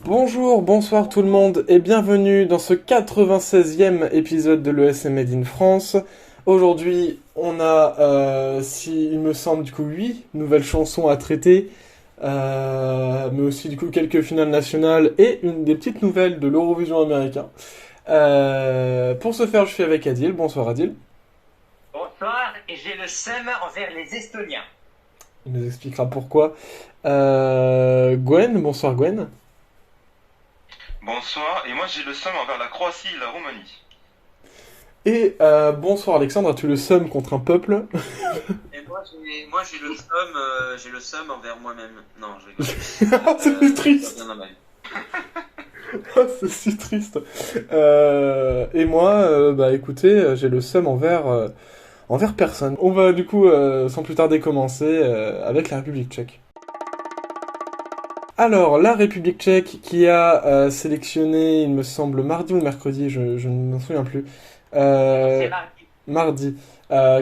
Bonjour, bonsoir tout le monde et bienvenue dans ce 96e épisode de l'ESM Made in France. Aujourd'hui, on a, si il me semble, du coup 8 nouvelles chansons à traiter, mais aussi du coup quelques finales nationales et des petites nouvelles de l'Eurovision américain. Pour ce faire, je suis avec Adil. Bonsoir Adil. Bonsoir, et j'ai le seum envers les Estoniens. Il nous expliquera pourquoi. Gwen, bonsoir Gwen. Bonsoir, et moi j'ai le seum envers la Croatie et la Roumanie. Et bonsoir Alexandre, as-tu le seum contre un peuple? Et j'ai le seum envers moi-même. Non, je rigole. C'est si triste. Ça vient d'un mal. C'est si triste. Et moi, bah écoutez, j'ai le seum envers personne. On va du coup, sans plus tarder, commencer avec la République tchèque. Alors, la République tchèque qui a sélectionné, il me semble, mardi ou mercredi, je ne m'en souviens plus. C'est mardi. Mardi,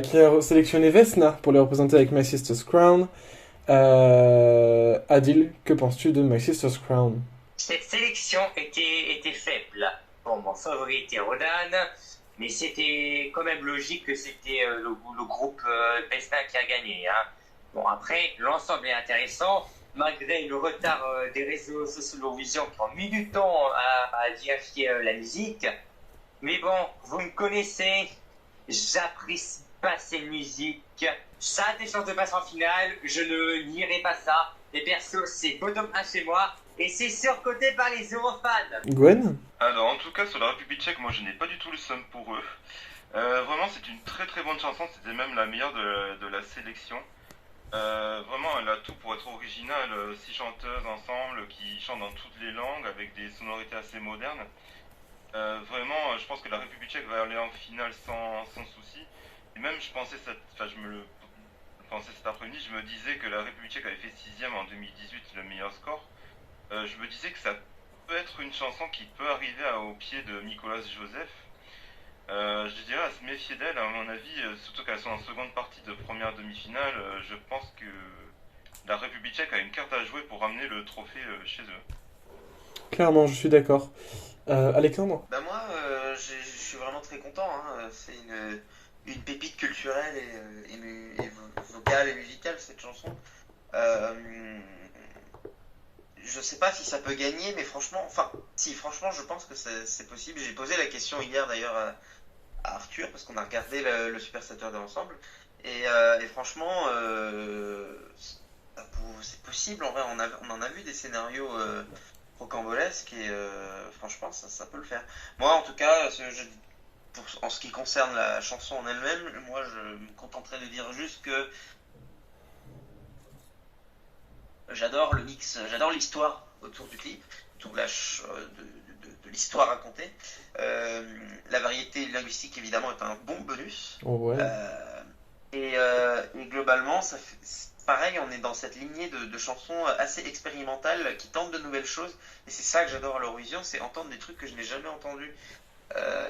qui a sélectionné Vesna pour les représenter avec My Sister's Crown. Adil, que penses-tu de My Sister's Crown? Cette sélection était faible. Bon, mon favori était Rodan, mais c'était quand même logique que c'était le groupe Vesna qui a gagné. Hein. Bon, après, l'ensemble est intéressant, malgré le retard des réseaux sociaux de l'Eurovision qui ont mis du temps à vérifier la musique. Mais bon, vous me connaissez, j'apprécie pas ces musiques. Ça a des chances de passer en finale, je ne nierai pas ça. Les persos, c'est bottom 1 chez moi, et c'est surcoté par les Eurofans. Gwen? Alors en tout cas sur la République tchèque, moi je n'ai pas du tout le seum pour eux. Vraiment c'est une très très bonne chanson, c'était même la meilleure de la sélection. Vraiment elle a tout pour être originale, 6 chanteuses ensemble qui chantent dans toutes les langues avec des sonorités assez modernes. Vraiment je pense que la République tchèque va aller en finale sans souci. Et même je pensais, pensais cet après-midi, je me disais que la République tchèque avait fait 6ème en 2018, le meilleur score. Je me disais que ça peut être une chanson qui peut arriver au pied de Nicolas Joseph. Je dirais à se méfier d'elle, à mon avis, surtout qu'elles sont en seconde partie de première demi-finale. Je pense que la République tchèque a une carte à jouer pour ramener le trophée chez eux. Clairement, je suis d'accord. Alexandre? Bah moi, je suis vraiment très content. Hein. C'est une pépite culturelle et vocale et musicale cette chanson. Je sais pas si ça peut gagner, mais franchement, franchement, je pense que c'est possible. J'ai posé la question hier d'ailleurs à Arthur parce qu'on a regardé le Super Saturday ensemble et franchement, c'est possible. En vrai, on en a vu des scénarios rocambolesques et franchement, ça peut le faire. Moi, en tout cas, en ce qui concerne la chanson en elle-même, moi, je me contenterai de dire juste que j'adore le mix, j'adore l'histoire autour du clip, autour de l'histoire racontée. La variété linguistique, évidemment, est un bon bonus. Oh ouais. Et globalement, pareil, on est dans cette lignée de chansons assez expérimentales qui tentent de nouvelles choses. Et c'est ça que j'adore à l'Eurovision, c'est entendre des trucs que je n'ai jamais entendus.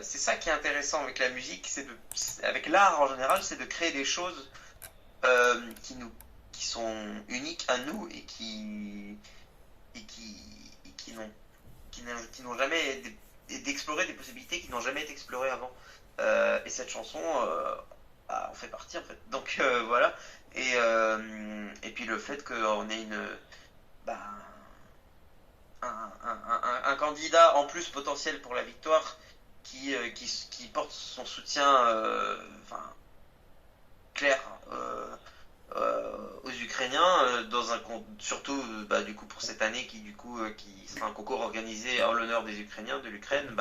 C'est ça qui est intéressant avec la musique, avec l'art en général, c'est de créer des choses qui sont uniques à nous et qui n'ont jamais et d'explorer des possibilités qui n'ont jamais été explorées avant. Et cette chanson en fait partie en fait. Donc voilà. Et puis le fait qu'on ait bah, un candidat en plus potentiel pour la victoire qui porte son soutien clair aux Ukrainiens surtout du coup pour cette année qui sera un concours organisé en l'honneur des Ukrainiens de l'Ukraine,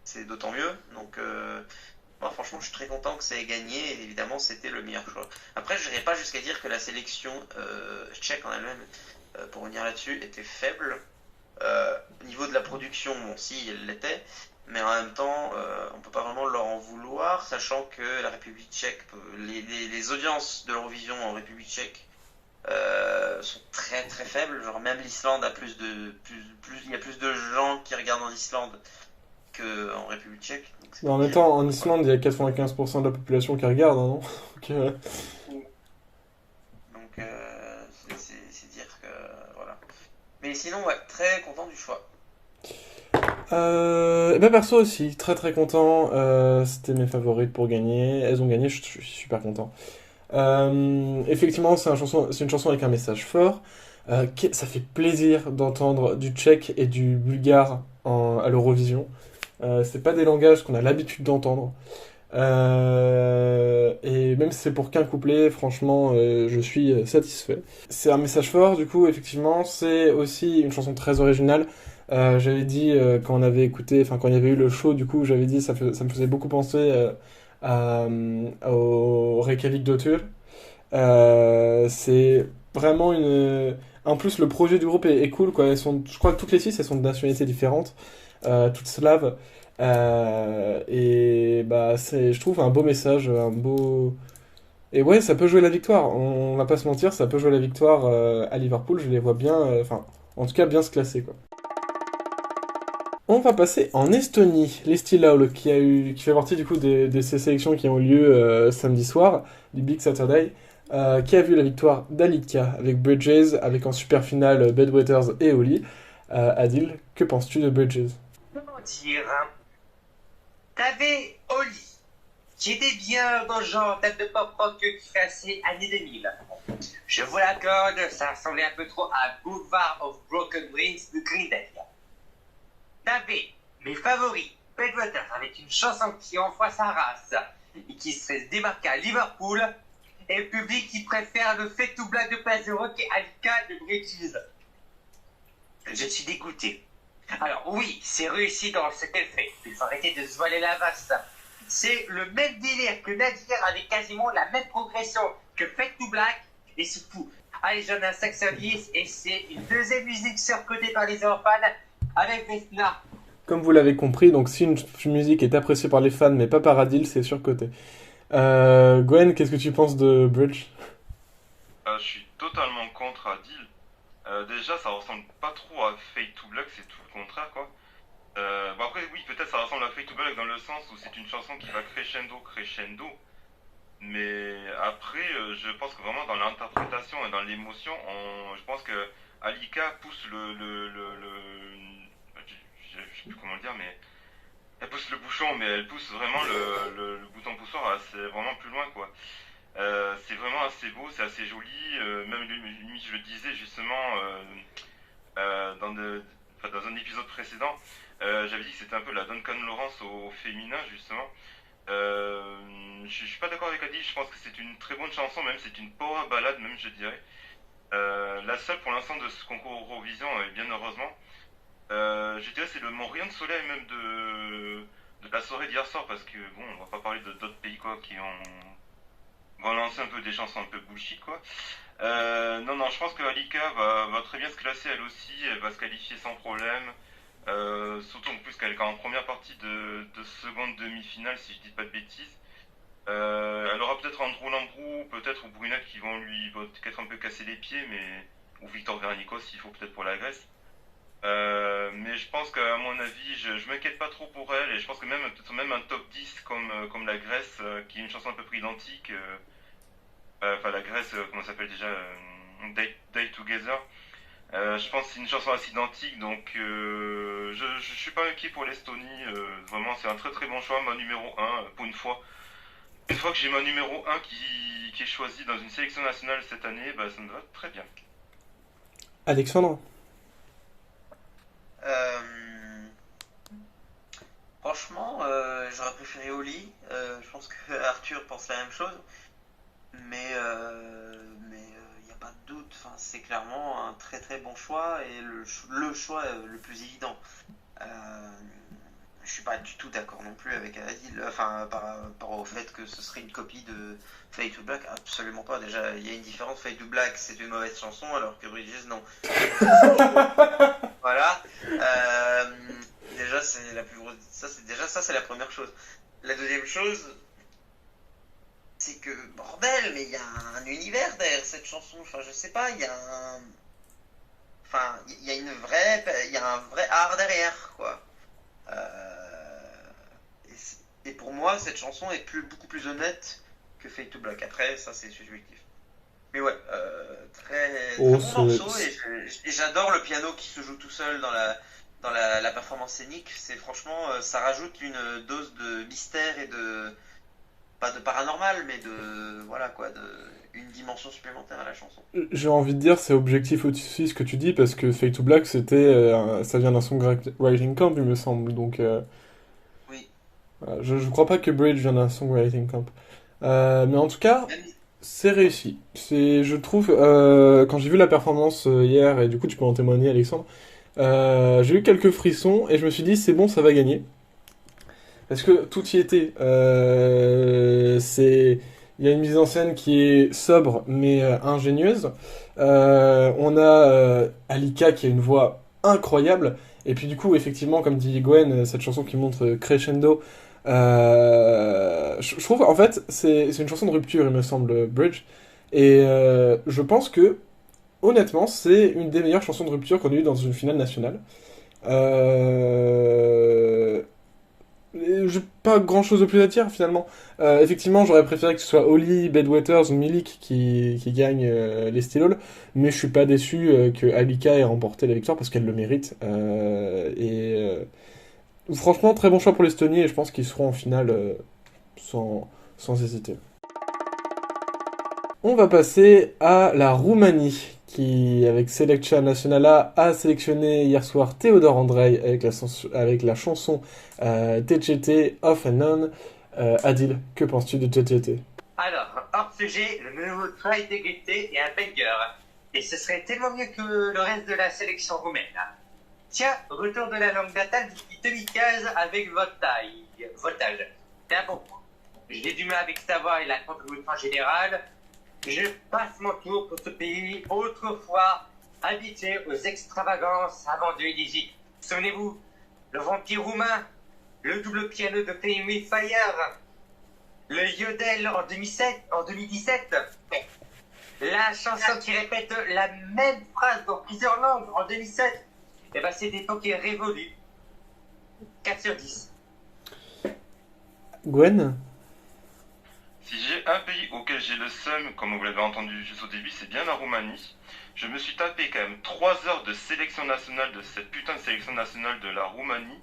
c'est d'autant mieux. Donc moi franchement je suis très content que ça ait gagné et évidemment c'était le meilleur choix. Après je n'irai pas jusqu'à dire que la sélection tchèque en elle-même pour revenir là-dessus était faible. Au niveau de la production, bon si elle l'était, mais en même temps, on peut pas vraiment leur en vouloir, sachant que la République tchèque, les audiences de l'Eurovision en République tchèque sont très très faibles. Genre même l'Islande a il y a plus de gens qui regardent en Islande qu'en République tchèque. Donc Mais en même temps, en Islande, il y a 95% de la population qui regarde, hein, non? Donc, Donc c'est dire que voilà. Mais sinon, ouais, très content du choix. et ben perso aussi, très très content. C'était mes favorites pour gagner. Elles ont gagné, je suis super content. Effectivement, c'est une chanson avec un message fort. Ça fait plaisir d'entendre du tchèque et du bulgare à l'Eurovision. C'est pas des langages qu'on a l'habitude d'entendre. Et même si c'est pour qu'un couplet, franchement, je suis satisfait. C'est un message fort, du coup, effectivement. C'est aussi une chanson très originale. J'avais dit, quand on avait écouté, enfin, quand il y avait eu le show, du coup, j'avais dit, ça me faisait beaucoup penser au Reykjavik Dotur. C'est vraiment une. En plus, le projet du groupe est cool, quoi. Je crois que toutes les six, elles sont de nationalités différentes, toutes slaves. Et bah, je trouve un beau message, un beau. Et ouais, ça peut jouer la victoire. On va pas se mentir, ça peut jouer la victoire à Liverpool. Je les vois bien, enfin, en tout cas, bien se classer, quoi. On va passer en Estonie, l'Esti Laul, qui fait partie du coup de ces sélections qui ont eu lieu samedi soir, du Big Saturday, qui a vu la victoire d'Alika avec Bridges, avec en super finale Bedweters et Oli. Adil, que penses-tu de Bridges? Comment dire, hein? T'avais Oli, qui était bien dans le genre tête de pop rock classé années 2000. Je vous l'accorde, ça ressemblait un peu trop à Boulevard of Broken Wings de Green Day. T'avais mes favoris, Bedweters, avec une chanson qui envoie sa race et qui se démarque à Liverpool, et le public qui préfère le fait tout black de Place de Rock et Alika de Bridges. Je suis dégoûté. Alors oui, c'est réussi dans ce qu'elle fait. Il faut arrêter de se voiler la face. C'est le même délire que Nadir avec quasiment la même progression que Fade to Black et c'est fou. Allez, j'en ai un 5 sur 10 et c'est une deuxième musique surcotée par les enfants avec Vesna. Comme vous l'avez compris, donc si une musique est appréciée par les fans mais pas par Adil, c'est surcoté. Gwen, qu'est-ce que tu penses de Bridge? Je suis totalement contre Adil. Déjà, ça ressemble pas trop à Fade to Black, c'est tout le contraire, quoi. Bon après, oui, peut-être ça ressemble à Fade to Black dans le sens où c'est une chanson qui va crescendo. Mais après, je pense que vraiment dans l'interprétation et dans l'émotion, je pense que Alika pousse je sais plus comment le dire, mais elle pousse le bouchon, mais elle pousse vraiment le bouton poussoir, c'est vraiment plus loin, quoi. C'est vraiment assez beau, c'est assez joli. Même limite, je le disais justement dans un épisode précédent, j'avais dit que c'était un peu la Duncan Lawrence au féminin, justement. Je suis pas d'accord avec Adi, je pense que c'est une très bonne chanson, même c'est une power ballade, même je dirais. La seule pour l'instant de ce concours Eurovision, et bien heureusement. Je dirais c'est le mon rayon de soleil même de la soirée d'hier soir, parce que bon, on va pas parler d'autres pays quoi qui ont lancé un peu des chansons un peu bullshit quoi. Non, je pense que Alika va très bien se classer elle aussi, elle va se qualifier sans problème. Surtout en plus qu'elle est en première partie de seconde demi-finale si je dis pas de bêtises. Elle aura peut-être Andrew Lambrou, peut-être ou Brunel qui vont lui peut-être un peu casser les pieds, mais ou Victor Vernicos s'il faut peut-être pour la Grèce. Mais je pense qu'à mon avis, je m'inquiète pas trop pour elle et je pense que même un top 10 comme la Grèce, qui est une chanson à peu près identique, enfin la Grèce, comment ça s'appelle déjà, Die Together. Je pense que c'est une chanson assez identique, donc je suis pas inquiet pour l'Estonie. Vraiment, c'est un très très bon choix, ma numéro 1 pour une fois. Une fois que j'ai ma numéro 1 qui est choisie dans une sélection nationale cette année, bah, ça me va très bien. Alexandre? Franchement, j'aurais préféré Oli. Je pense que Arthur pense la même chose. Mais il n'y a pas de doute. Enfin, c'est clairement un très très bon choix et le choix le plus évident. Je suis pas du tout d'accord non plus avec Adil. Enfin, par rapport au fait que ce serait une copie de Fade to Black, absolument pas. Déjà, il y a une différence. Fade to Black, c'est une mauvaise chanson, alors que Bridges, non. Voilà. Déjà, c'est la plus grosse. Ça, c'est la première chose. La deuxième chose, c'est que bordel, mais il y a un univers derrière cette chanson. Enfin, je sais pas, il y a un. Enfin, il y a un vrai art derrière, quoi. Et pour moi, cette chanson est beaucoup plus honnête que Fade to Black. Après, ça c'est subjectif. Mais ouais, très Oh, bon morceau et j'adore le piano qui se joue tout seul dans la performance scénique. C'est franchement, ça rajoute une dose de mystère et pas de paranormal, mais voilà quoi, une dimension supplémentaire à la chanson. J'ai envie de dire, c'est objectif aussi ce que tu dis, parce que Fade to Black, ça vient d'un songwriting camp, il me semble. Donc, Oui. voilà, je crois pas que Bridge vient d'un songwriting camp. Mais en tout cas, Même- c'est réussi. Je trouve, quand j'ai vu la performance hier, et du coup, tu peux en témoigner, Alexandre, j'ai eu quelques frissons, et je me suis dit, c'est bon, ça va gagner. Parce que tout y était. Il y a une mise en scène qui est sobre mais ingénieuse. On a Alika qui a une voix incroyable. Et puis du coup, effectivement, comme dit Gwen, cette chanson qui montre crescendo. Je trouve, en fait, c'est une chanson de rupture, il me semble, Bridge. Et je pense que, honnêtement, c'est une des meilleures chansons de rupture qu'on ait eues dans une finale nationale. Euh, j'ai pas grand chose de plus à dire finalement. Effectivement, j'aurais préféré que ce soit Holly, Bedweters ou Milik qui gagnent les Steel All, mais je suis pas déçu que Alika ait remporté la victoire parce qu'elle le mérite. Franchement, très bon choix pour l'Estonie et je pense qu'ils seront en finale sans hésiter. On va passer à la Roumanie qui, avec Selecția Națională, a sélectionné hier soir Théodore Andrei avec la chanson TGT Off and On. Adil, que penses-tu de TGT? Alors, hors sujet, le nouveau Try TGT est un banger. Et ce serait tellement mieux que le reste de la sélection roumaine. Tiens, retour de la langue natale depuis 2015 avec Voltage. C'est un bon point. J'ai du mal avec savoir et la contribution générale. Je passe mon tour pour ce pays autrefois habitué aux extravagances avant 2018. Souvenez-vous, le vampire roumain, le double piano de Flaming Fire, le yodel en 2017, la chanson qui répète la même phrase dans plusieurs langues en 2007. Et ben c'est des temps qui est révolu. 4 sur 10. Gwen? Si j'ai un pays auquel j'ai le seum, comme vous l'avez entendu juste au début, c'est bien la Roumanie. Je me suis tapé quand même 3 heures de sélection nationale, de cette putain de sélection nationale de la Roumanie.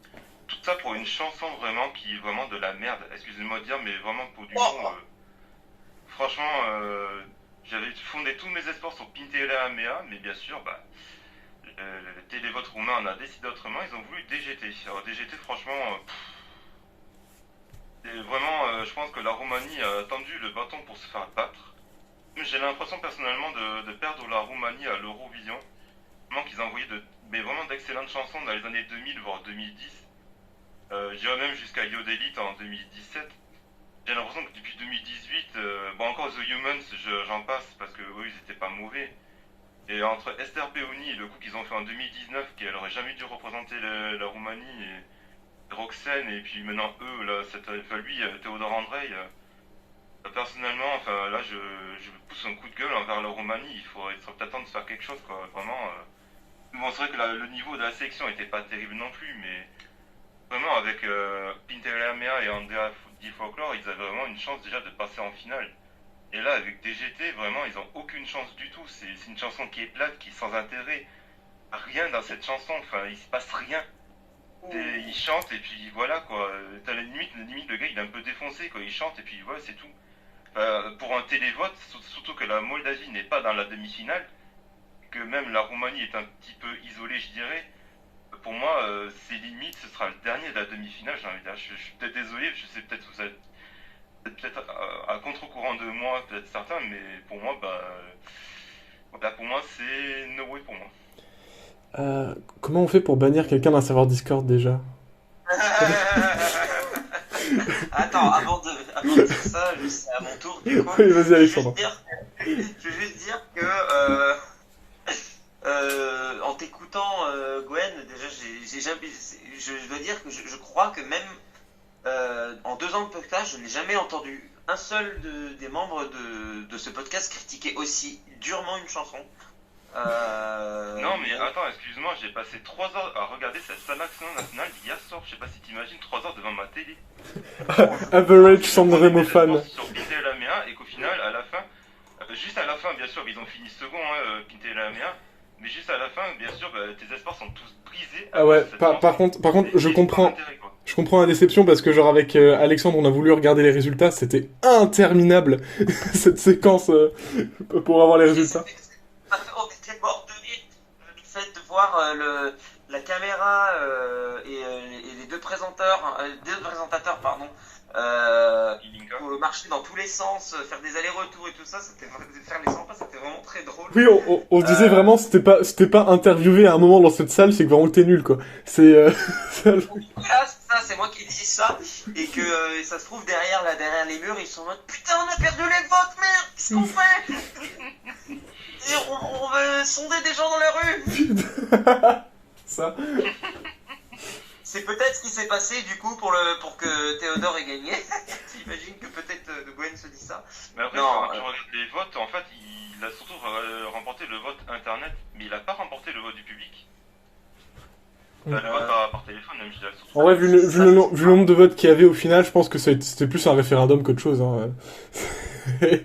Tout ça pour une chanson vraiment qui est vraiment de la merde. Excusez-moi de dire, mais vraiment pour du bon. Franchement, j'avais fondé tous mes espoirs sur Pintelea Mea, mais bien sûr, le télévote roumain en a décidé autrement. Ils ont voulu DGT. Alors DGT, franchement... Et vraiment, je pense que la Roumanie a tendu le bâton pour se faire battre. J'ai l'impression personnellement de perdre la Roumanie à l'Eurovision. Vraiment qu'ils ont envoyé vraiment d'excellentes chansons dans les années 2000 voire 2010. J'irais même jusqu'à Yodelit en 2017. J'ai l'impression que depuis 2018, encore The Humans, j'en passe parce que eux ils étaient pas mauvais. Et entre Esther Peoni et le coup qu'ils ont fait en 2019, qu'elle aurait jamais dû représenter la Roumanie, et Roxane, et puis maintenant eux, là, lui, Théodore Andrei, personnellement, enfin là, je pousse un coup de gueule envers la Roumanie. Il faudrait peut-être temps de faire quelque chose, quoi. Vraiment, bon, c'est vrai que le niveau de la sélection était pas terrible non plus, mais vraiment avec Pintelea Mea et Andrea Di Folklore, ils avaient vraiment une chance déjà de passer en finale. Et là, avec DGT, vraiment, ils ont aucune chance du tout. C'est une chanson qui est plate, qui est sans intérêt. Rien dans cette chanson, enfin, il se passe rien. Il chante et puis voilà quoi. T'as la limite, le gars il est un peu défoncé quoi. Il chante et puis voilà, c'est tout. Pour un télévote, surtout que la Moldavie n'est pas dans la demi-finale, que même la Roumanie est un petit peu isolée, je dirais. Pour moi, c'est limite, ce sera le dernier de la demi-finale. J'ai envie de dire, je suis peut-être désolé, je sais peut-être vous êtes peut-être à contre-courant de moi, peut-être certains, mais pour moi, pour moi, c'est no way pour moi. Comment on fait pour bannir quelqu'un d'un serveur Discord déjà? Attends, avant de dire ça, c'est à mon tour du coup. Oui, vas-y Alexandre. Je veux juste dire que en t'écoutant Gwen, déjà je dois dire que je crois que même en 2 ans de podcast, je n'ai jamais entendu un seul des membres de ce podcast critiquer aussi durement une chanson. Non, mais attends, excuse-moi, j'ai passé 3 heures à regarder cette sélection nationale hier soir. Je sais pas si t'imagines 3 heures devant ma télé. Average Sanremo fan. Sur Pinter et Lamea, et qu'au final, à la fin, juste à la fin, bien sûr, ils ont fini second, hein, Pinter et Lamea. Mais juste à la fin, bien sûr, tes espoirs sont tous brisés. Ah ouais, Cette par contre, je et comprends. pas d'intérêt, quoi. Je comprends la déception parce que genre avec Alexandre on a voulu regarder les résultats, c'était interminable cette séquence pour avoir les résultats. On était mort de rire du fait de voir la caméra et les deux présentateurs, pardon, Ilinka. marcher dans tous les sens, faire des allers-retours et tout ça, faire les 100 pas, c'était vraiment très drôle. Oui, on se disait vraiment c'était pas interviewé à un moment dans cette salle, c'est que vraiment t'es nul quoi. Ça- Voilà, c'est moi qui dis ça, et que ça se trouve derrière les murs, ils sont en mode putain, on a perdu les votes, merde, qu'est-ce qu'on fait? Et on veut sonder des gens dans la rue. ça. C'est peut-être ce qui s'est passé du coup pour que Théodore ait gagné. J'imagine que peut-être Gwen se dit ça. Mais après, Non, quand tu regardes les votes, en fait, il a surtout remporté le vote internet, mais il a pas remporté le vote du public. Le vote par téléphone, même, je dirais. Surtout. En vrai, vu le nombre de votes qu'il y avait au final, je pense que c'était plus un référendum qu'autre chose. Hein. Voilà.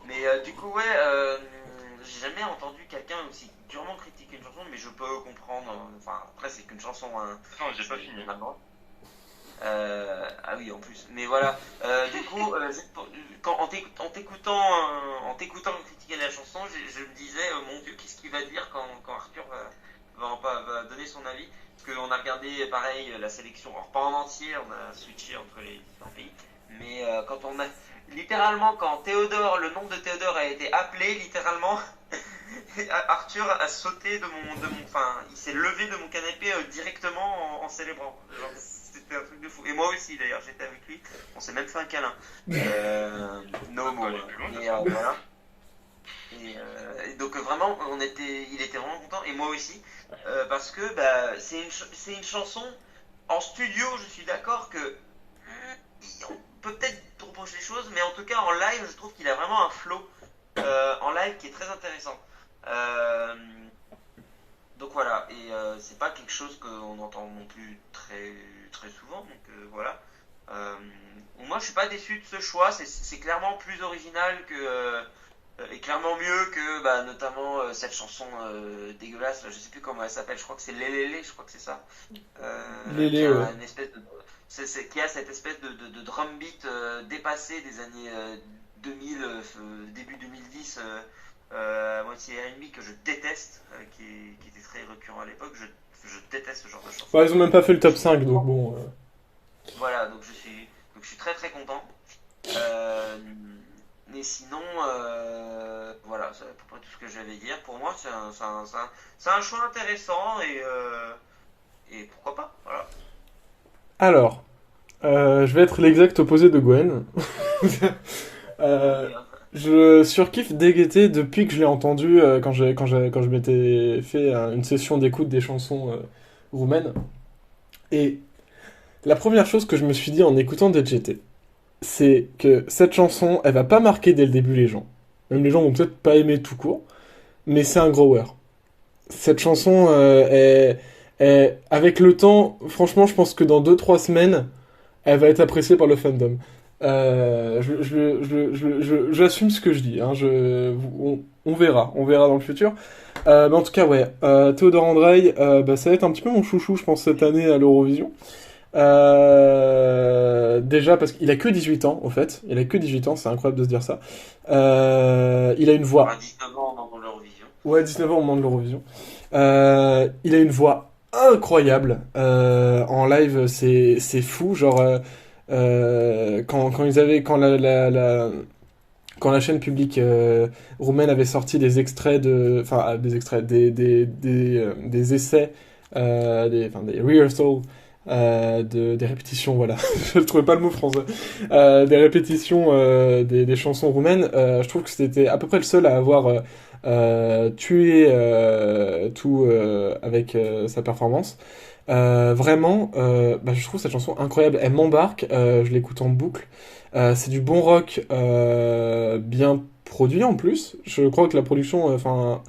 Mais du coup, ouais, j'ai jamais entendu quelqu'un aussi durement critiquer une chanson, mais je peux comprendre. Enfin, après, c'est qu'une chanson. Hein, Non, j'ai pas fini. Ah oui, en plus. Mais voilà. Du coup, en t'écoutant critiquer la chanson, je me disais, mon Dieu, qu'est-ce qu'il va dire quand Arthur va donner son avis. Parce qu'on a regardé, pareil, la sélection, alors pas en entier, on a switché entre les différents pays. Mais quand on a. Littéralement, quand le nom de Théodore a été appelé, littéralement, Arthur a sauté enfin, il s'est levé de mon canapé directement en célébrant. Genre, c'était un truc de fou. Et moi aussi, d'ailleurs, j'étais avec lui. On s'est même fait un câlin. No more. Et voilà. Et donc vraiment, il était vraiment content et moi aussi parce que c'est une chanson en studio. Je suis d'accord que on peut peut-être reprocher les choses, mais en tout cas en live, je trouve qu'il a vraiment un flow en live qui est très intéressant. Donc voilà, et c'est pas quelque chose qu'on entend non plus très très souvent. Donc voilà. Moi, je suis pas déçu de ce choix. C'est clairement plus original et clairement mieux que notamment cette chanson dégueulasse, là, je sais plus comment elle s'appelle, je crois que c'est Lélélé, je crois que c'est ça. Lélé, qui a ouais. une espèce de, qui a cette espèce de drum beat dépassé des années 2000, début 2010, à moitié R&B que je déteste, qui était très récurrent à l'époque. Je déteste ce genre de chanson. Bah, ils ont même pas fait le top 5, donc bon. Voilà, donc je suis très très content. Mais sinon, voilà, c'est à peu près tout ce que j'avais à dire. Pour moi, c'est un choix intéressant et pourquoi pas, voilà. Alors, je vais être l'exact opposé de Gwen. Je surkiffe Dégueté depuis que je l'ai entendu quand je m'étais fait une session d'écoute des chansons roumaines. Et la première chose que je me suis dit en écoutant DGT, c'est que cette chanson, elle va pas marquer dès le début les gens. Même les gens vont peut-être pas aimer tout court, mais c'est un grower. Cette chanson avec le temps, franchement, je pense que dans 2-3 semaines, elle va être appréciée par le fandom. J'assume ce que je dis. Hein, on verra dans le futur. Mais en tout cas, ouais, Théodore Andrei, ça va être un petit peu mon chouchou, je pense, cette année à l'Eurovision. Déjà parce qu'il a que 18 ans, au fait. Il a que 18 ans, c'est incroyable de se dire ça. Il a une voix. À 19 ans dans l'Eurovision. Ouais, 19 ans au moment de l'Eurovision. Il a une voix incroyable. En live, c'est fou. Genre, quand la chaîne publique roumaine avait sorti des extraits des essais, des rehearsals, des répétitions, voilà, je ne trouvais pas le mot français, des répétitions des chansons roumaines, je trouve que c'était à peu près le seul à avoir tué tout avec sa performance. Vraiment, je trouve cette chanson incroyable, elle m'embarque, je l'écoute en boucle. C'est du bon rock, bien produit en plus. Je crois que la production, enfin,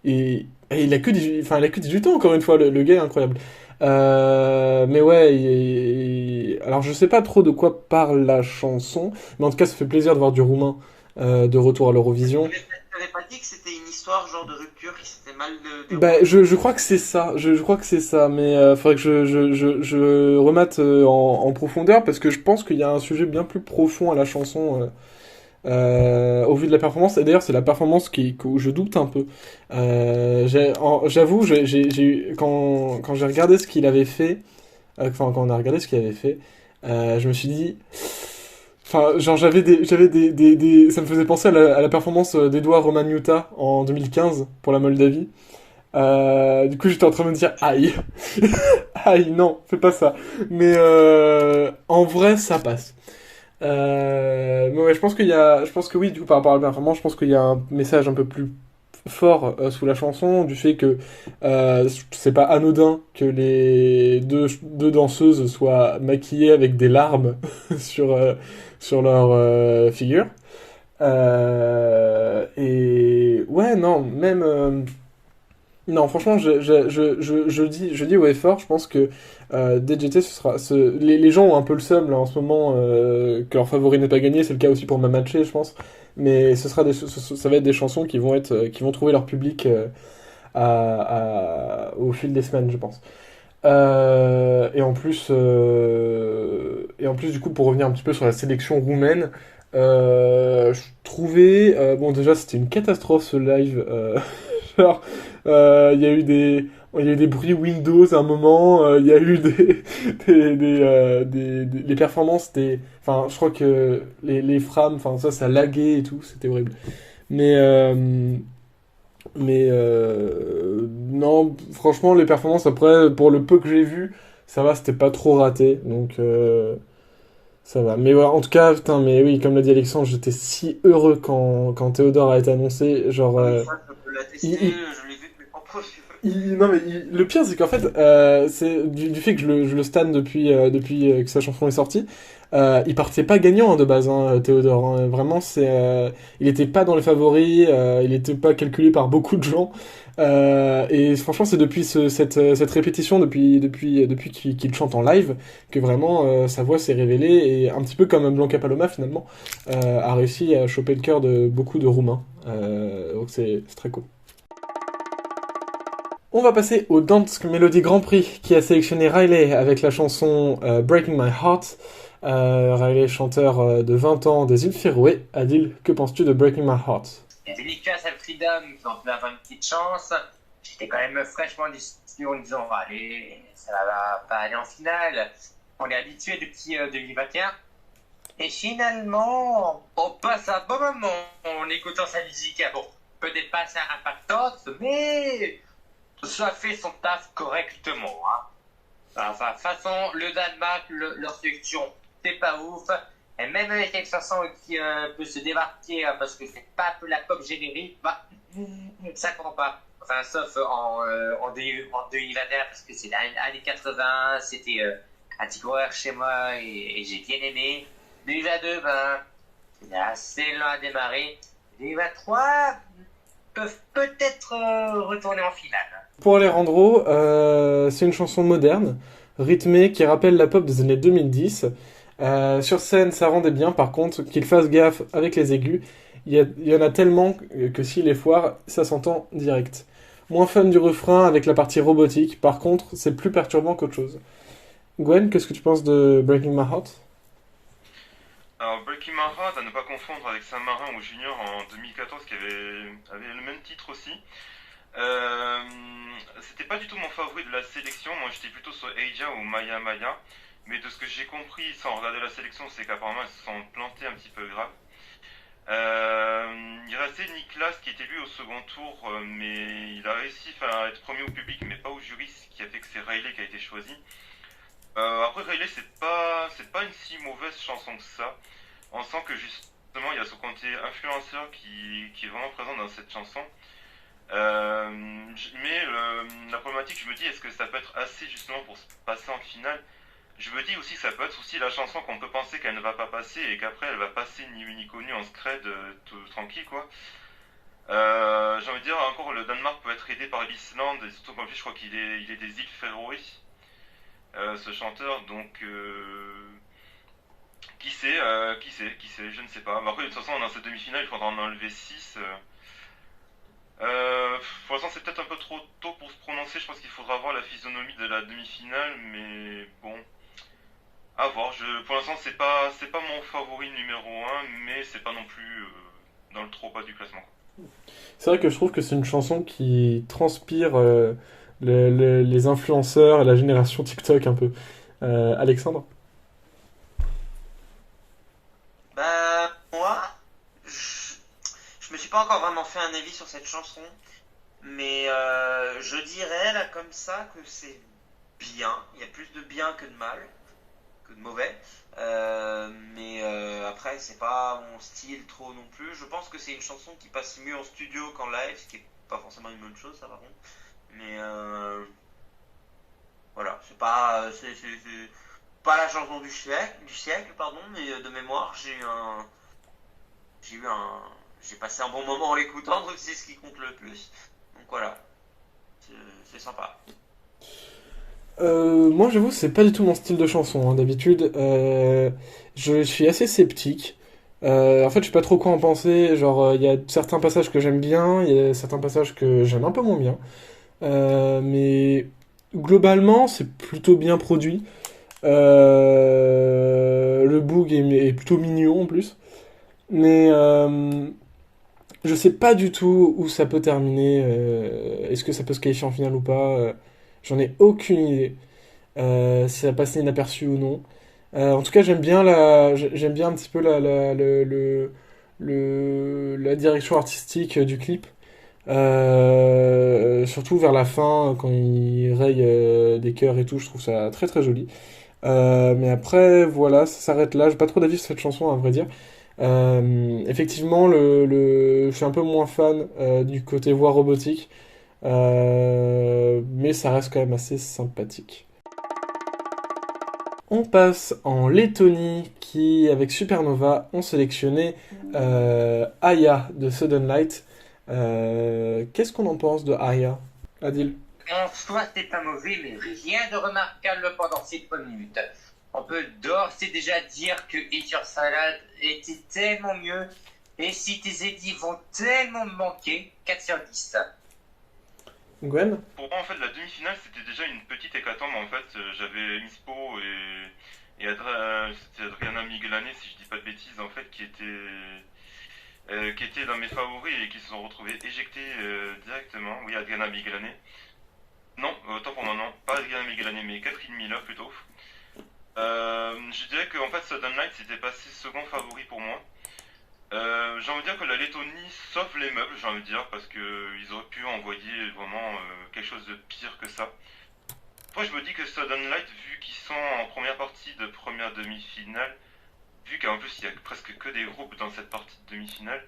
et il a que 18, enfin, il a que 18 ans encore une fois, le gars est incroyable. Mais ouais, alors je sais pas trop de quoi parle la chanson, mais en tout cas ça fait plaisir de voir du roumain de retour à l'Eurovision. T'avais pas dit que c'était une histoire genre de rupture qui s'était mal Bah, déroulée? je crois que c'est ça, je crois que c'est ça, mais faudrait que je remate en profondeur parce que je pense qu'il y a un sujet bien plus profond à la chanson au vu de la performance. Et d'ailleurs, c'est la performance où je doute un peu. J'avoue, quand j'ai regardé ce qu'il avait fait, enfin, quand on a regardé ce qu'il avait fait, je me suis dit. Enfin, genre, ça me faisait penser à la performance d'Edouard Romagnuta en 2015 pour la Moldavie. Du coup, j'étais en train de me dire, aïe, aïe, non, fais pas ça. Mais en vrai, ça passe. Mais ouais, je pense que oui, du coup, par rapport à la performance, je pense qu'il y a un message un peu plus fort sous la chanson, du fait que c'est pas anodin que les deux danseuses soient maquillées avec des larmes sur, sur leur figure. Et ouais, non, même. Non, franchement, je dis ouais fort, je pense que DGT, les gens ont un peu le seum là en ce moment que leur favori n'est pas gagné, c'est le cas aussi pour Mamache, je pense. Mais ça va être des chansons qui vont trouver leur public au fil des semaines, je pense. Et en plus, du coup, pour revenir un petit peu sur la sélection roumaine, je trouvais, bon, déjà, c'était une catastrophe ce live. Genre, il y a eu des bruits Windows à un moment, il y a eu les performances, enfin, je crois que les frames, enfin, ça laguait et tout, c'était horrible. Mais, non, franchement, les performances après, pour le peu que j'ai vu, ça va, c'était pas trop raté, donc ça va. Mais ouais, en tout cas, putain, mais oui, comme l'a dit Alexandre, j'étais si heureux quand Théodore a été annoncé, genre. Ah oui, ça, je peux l'attester, Il, il- je l'ai vu de mes propres yeux. non mais le pire c'est qu'en fait c'est du fait que je le stan depuis que sa chanson est sortie. Il partait pas gagnant hein, de base hein, Théodore hein. Vraiment il était pas dans les favoris, il était pas calculé par beaucoup de gens. Et franchement c'est depuis cette répétition depuis qu'il chante en live que vraiment sa voix s'est révélée et un petit peu comme Blanca Paloma finalement a réussi à choper le cœur de beaucoup de Roumains. Donc c'est très cool. On va passer au Dance Melody Grand Prix qui a sélectionné Riley avec la chanson Breaking My Heart. Riley, chanteur de 20 ans des îles Féroé. Adil, que penses-tu de Breaking My Heart? Il y avait Nicolas Freedom qui ont pu avoir une petite chance. J'étais quand même fraîchement déçu en disant allez, ça va pas aller en finale. On est habitué depuis 2021. Et finalement, on passe un bon moment en écoutant sa musique. Bon, peut-être pas assez impactante, mais ça fait son taf correctement. Enfin, de toute façon, le Danemark, leur sélection, c'est pas ouf. Et même avec une chanson qui peut se démarquer parce que c'est pas un peu la pop générique, bah, ça compte pas. Enfin, sauf en 2021 parce que c'est l'année 80, c'était un petit coureur chez moi et j'ai bien aimé. 2022, ben, c'est assez lent à démarrer. 2023 peuvent peut-être retourner en finale. Pour Alejandro, c'est une chanson moderne, rythmée, qui rappelle la pop des années 2010. Sur scène, ça rendait bien, par contre, qu'il fasse gaffe avec les aigus. Il y en a tellement que s'il est foire, ça s'entend direct. Moins fun du refrain avec la partie robotique, par contre, c'est plus perturbant qu'autre chose. Gwen, qu'est-ce que tu penses de Breaking My Heart? Alors, Breaking My Heart, à ne pas confondre avec Saint-Marin ou Junior en 2014, qui avait le même titre aussi. Euh, C'était pas du tout mon favori de la sélection. Moi, j'étais plutôt sur Eija ou Maya Maya. Mais de ce que j'ai compris sans regarder la sélection, c'est qu'apparemment, ils se sont plantés un petit peu grave. Il restait Niklas qui était lui au second tour, mais il a réussi à être premier au public, mais pas au jury, ce qui a fait que c'est Riley qui a été choisi. Après, Riley, c'est pas une si mauvaise chanson que ça. On sent que justement, il y a ce côté influenceur qui est vraiment présent dans cette chanson. Mais la problématique, je me dis, est-ce que ça peut être assez justement pour se passer en finale? Je me dis aussi que ça peut être aussi la chanson qu'on peut penser qu'elle ne va pas passer et qu'après elle va passer ni vu ni connu en scred tout tranquille quoi. J'ai envie de dire encore le Danemark peut être aidé par l'Islande et surtout qu'en plus je crois qu'il est des îles Féroé, ce chanteur donc qui sait, je ne sais pas. Mais après de toute façon dans cette demi-finale il faudra en enlever 6. Pour l'instant c'est peut-être un peu trop tôt pour se prononcer, je pense qu'il faudra voir la physionomie de la demi-finale mais bon. À voir, pour l'instant c'est pas mon favori numéro un, mais c'est pas non plus dans le trop bas du classement. C'est vrai que je trouve que c'est une chanson qui transpire les influenceurs et la génération TikTok un peu. Alexandre? Bah, moi, je me suis pas encore vraiment fait un avis sur cette chanson, mais je dirais là comme ça que c'est bien. Il y a plus de bien que de mal, que de mauvais. Mais après, c'est pas mon style trop non plus. Je pense que c'est une chanson qui passe mieux en studio qu'en live, ce qui est pas forcément une bonne chose, ça par contre. Mais voilà, c'est pas la chanson du siècle, pardon, mais de mémoire, j'ai eu un, j'ai passé un bon moment en l'écoutant, donc c'est ce qui compte le plus. Donc voilà, c'est c'est sympa. Moi, j'avoue, c'est pas du tout mon style de chanson, hein. D'habitude, je suis assez sceptique. En fait, je sais pas trop quoi en penser. Genre, il y a certains passages que j'aime bien, il y a certains passages que j'aime un peu moins bien. Mais globalement, c'est plutôt bien produit. Le boog est plutôt mignon en plus. Mais je sais pas du tout où ça peut terminer. Est-ce que ça peut se qualifier en finale ou pas? J'en ai aucune idée. Si ça passe inaperçu ou non. En tout cas, j'aime bien un petit peu la direction artistique du clip. Surtout vers la fin, quand il raye des cœurs et tout, je trouve ça très très joli. Mais après, voilà, ça s'arrête là. J'ai pas trop d'avis sur cette chanson, à vrai dire. Effectivement, je suis un peu moins fan du côté voix robotique, mais ça reste quand même assez sympathique. On passe en Lettonie qui, avec Supernova, ont sélectionné Aya de Sudden Light. Qu'est-ce qu'on en pense de Aya, Adil? En soi, c'est pas mauvais, mais rien de remarquable pendant ces premières minutes. On peut d'ores et déjà dire que Eat Your Salad était tellement mieux, et si tes édits vont tellement me manquer, 4 sur 10. Gwen? Pour moi en fait la demi-finale c'était déjà une petite hécatombe en fait. J'avais Inspo et c'était Adriana Migolani si je dis pas de bêtises en fait qui étaient dans mes favoris et qui se sont retrouvés éjectés directement. Oui Adriana Migolani. Non, autant pour moi non, pas Adriana Migolani mais Catherine Miller plutôt. Je dirais que en fait Sudden Night c'était passé second favori pour moi. J'ai envie de dire que la Lettonie sauve les meubles, j'ai envie de dire, parce que ils auraient pu envoyer vraiment quelque chose de pire que ça. Moi je me dis que Sudden Light, vu qu'ils sont en première partie de première demi-finale, vu qu'en plus il y a presque que des groupes dans cette partie de demi-finale,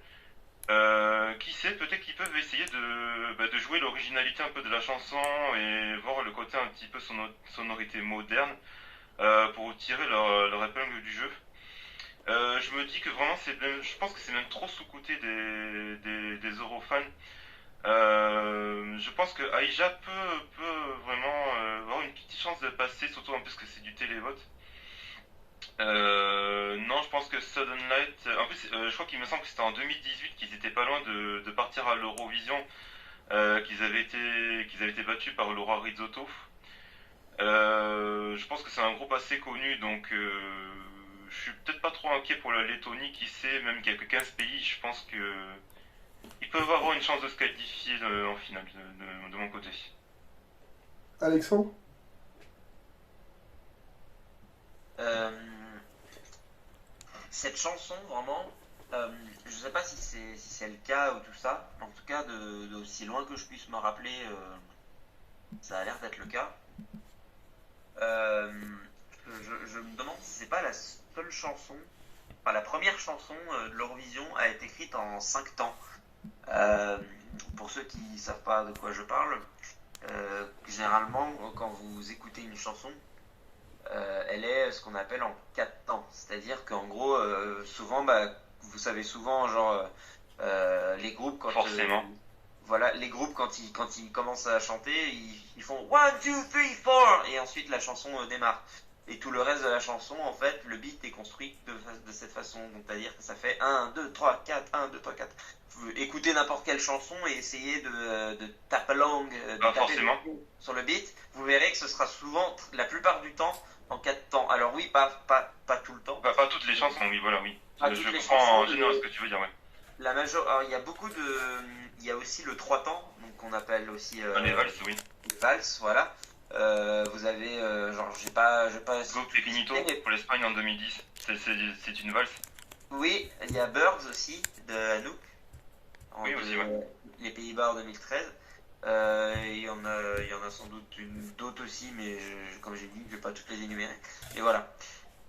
qui sait, peut-être qu'ils peuvent essayer de jouer l'originalité un peu de la chanson et voir le côté un petit peu sonorité moderne pour tirer leur épingle du jeu. Je me dis que vraiment je pense que c'est même trop sous-coté des Eurofans. Je pense que Aïja peut vraiment avoir une petite chance de passer, surtout en plus que c'est du télévote. Non, je pense que Sudden Light. En plus, je crois qu'il me semble que c'était en 2018 qu'ils étaient pas loin de partir à l'Eurovision, qu'ils avaient été battus par Laura Rizzotto. Je pense que c'est un groupe assez connu, donc je suis peut-être pas trop inquiet pour la Lettonie, qui sait, même qu'il y a que 15 pays, je pense que ils peuvent avoir une chance de se qualifier en finale de mon côté. Alexandre? Euh, Cette chanson, vraiment, je sais pas si c'est le cas ou tout ça, mais en tout cas, d'aussi loin que je puisse me rappeler, ça a l'air d'être le cas. Euh, je me demande si c'est pas la seule chanson, enfin la première chanson de l'Eurovision a été écrite en 5 temps. Euh, pour ceux qui savent pas de quoi je parle, généralement quand vous écoutez une chanson, elle est ce qu'on appelle en 4 temps. C'est-à-dire qu'en gros, souvent, vous savez souvent, genre, les groupes, Forcément. voilà, les groupes, quand ils commencent à chanter, ils font 1, 2, 3, 4 et ensuite la chanson démarre. Et tout le reste de la chanson, en fait, le beat est construit de cette façon. Donc, c'est-à-dire que ça fait 1, 2, 3, 4, 1, 2, 3, 4. Écoutez n'importe quelle chanson et essayez de taper langue, Forcément. sur le beat. Vous verrez que ce sera souvent, la plupart du temps, en 4 temps. Alors oui, pas tout le temps. Pas toutes les chansons, oui, voilà, oui. Pas Je toutes les comprends chansons, en général ce que tu veux dire, ouais. Alors, il y a il y a aussi le 3 temps, donc qu'on appelle aussi Les valses, oui. les valses, voilà. Vous avez, genre, j'ai pas Go Pequeñito pour l'Espagne en 2010. C'est une valse. Oui, il y a Birds aussi, de Anouk. Oui, aussi, ouais. Les Pays-Bas en 2013. Il y en a sans doute d'autres aussi, mais comme j'ai dit, je vais pas toutes les énumérer. Et voilà.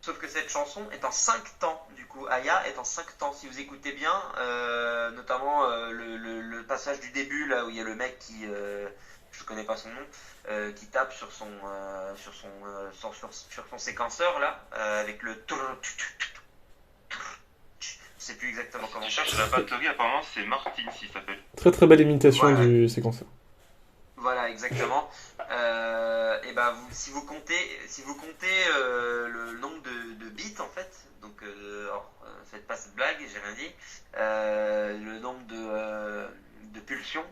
Sauf que cette chanson est en 5 temps, du coup. Aya est en 5 temps. Si vous écoutez bien, notamment le passage du début, là où il y a le mec qui, je connais pas son nom, qui tape sur son séquenceur, là, avec le... Je sais plus exactement comment. Tu cherches la batterie, apparemment c'est Martin s'il s'appelle. Très très belle imitation Voilà. du séquenceur. Voilà, exactement. Et ben, si vous comptez le nombre de bits en fait, donc faites pas cette blague, j'ai rien dit. Le nombre de pulsions,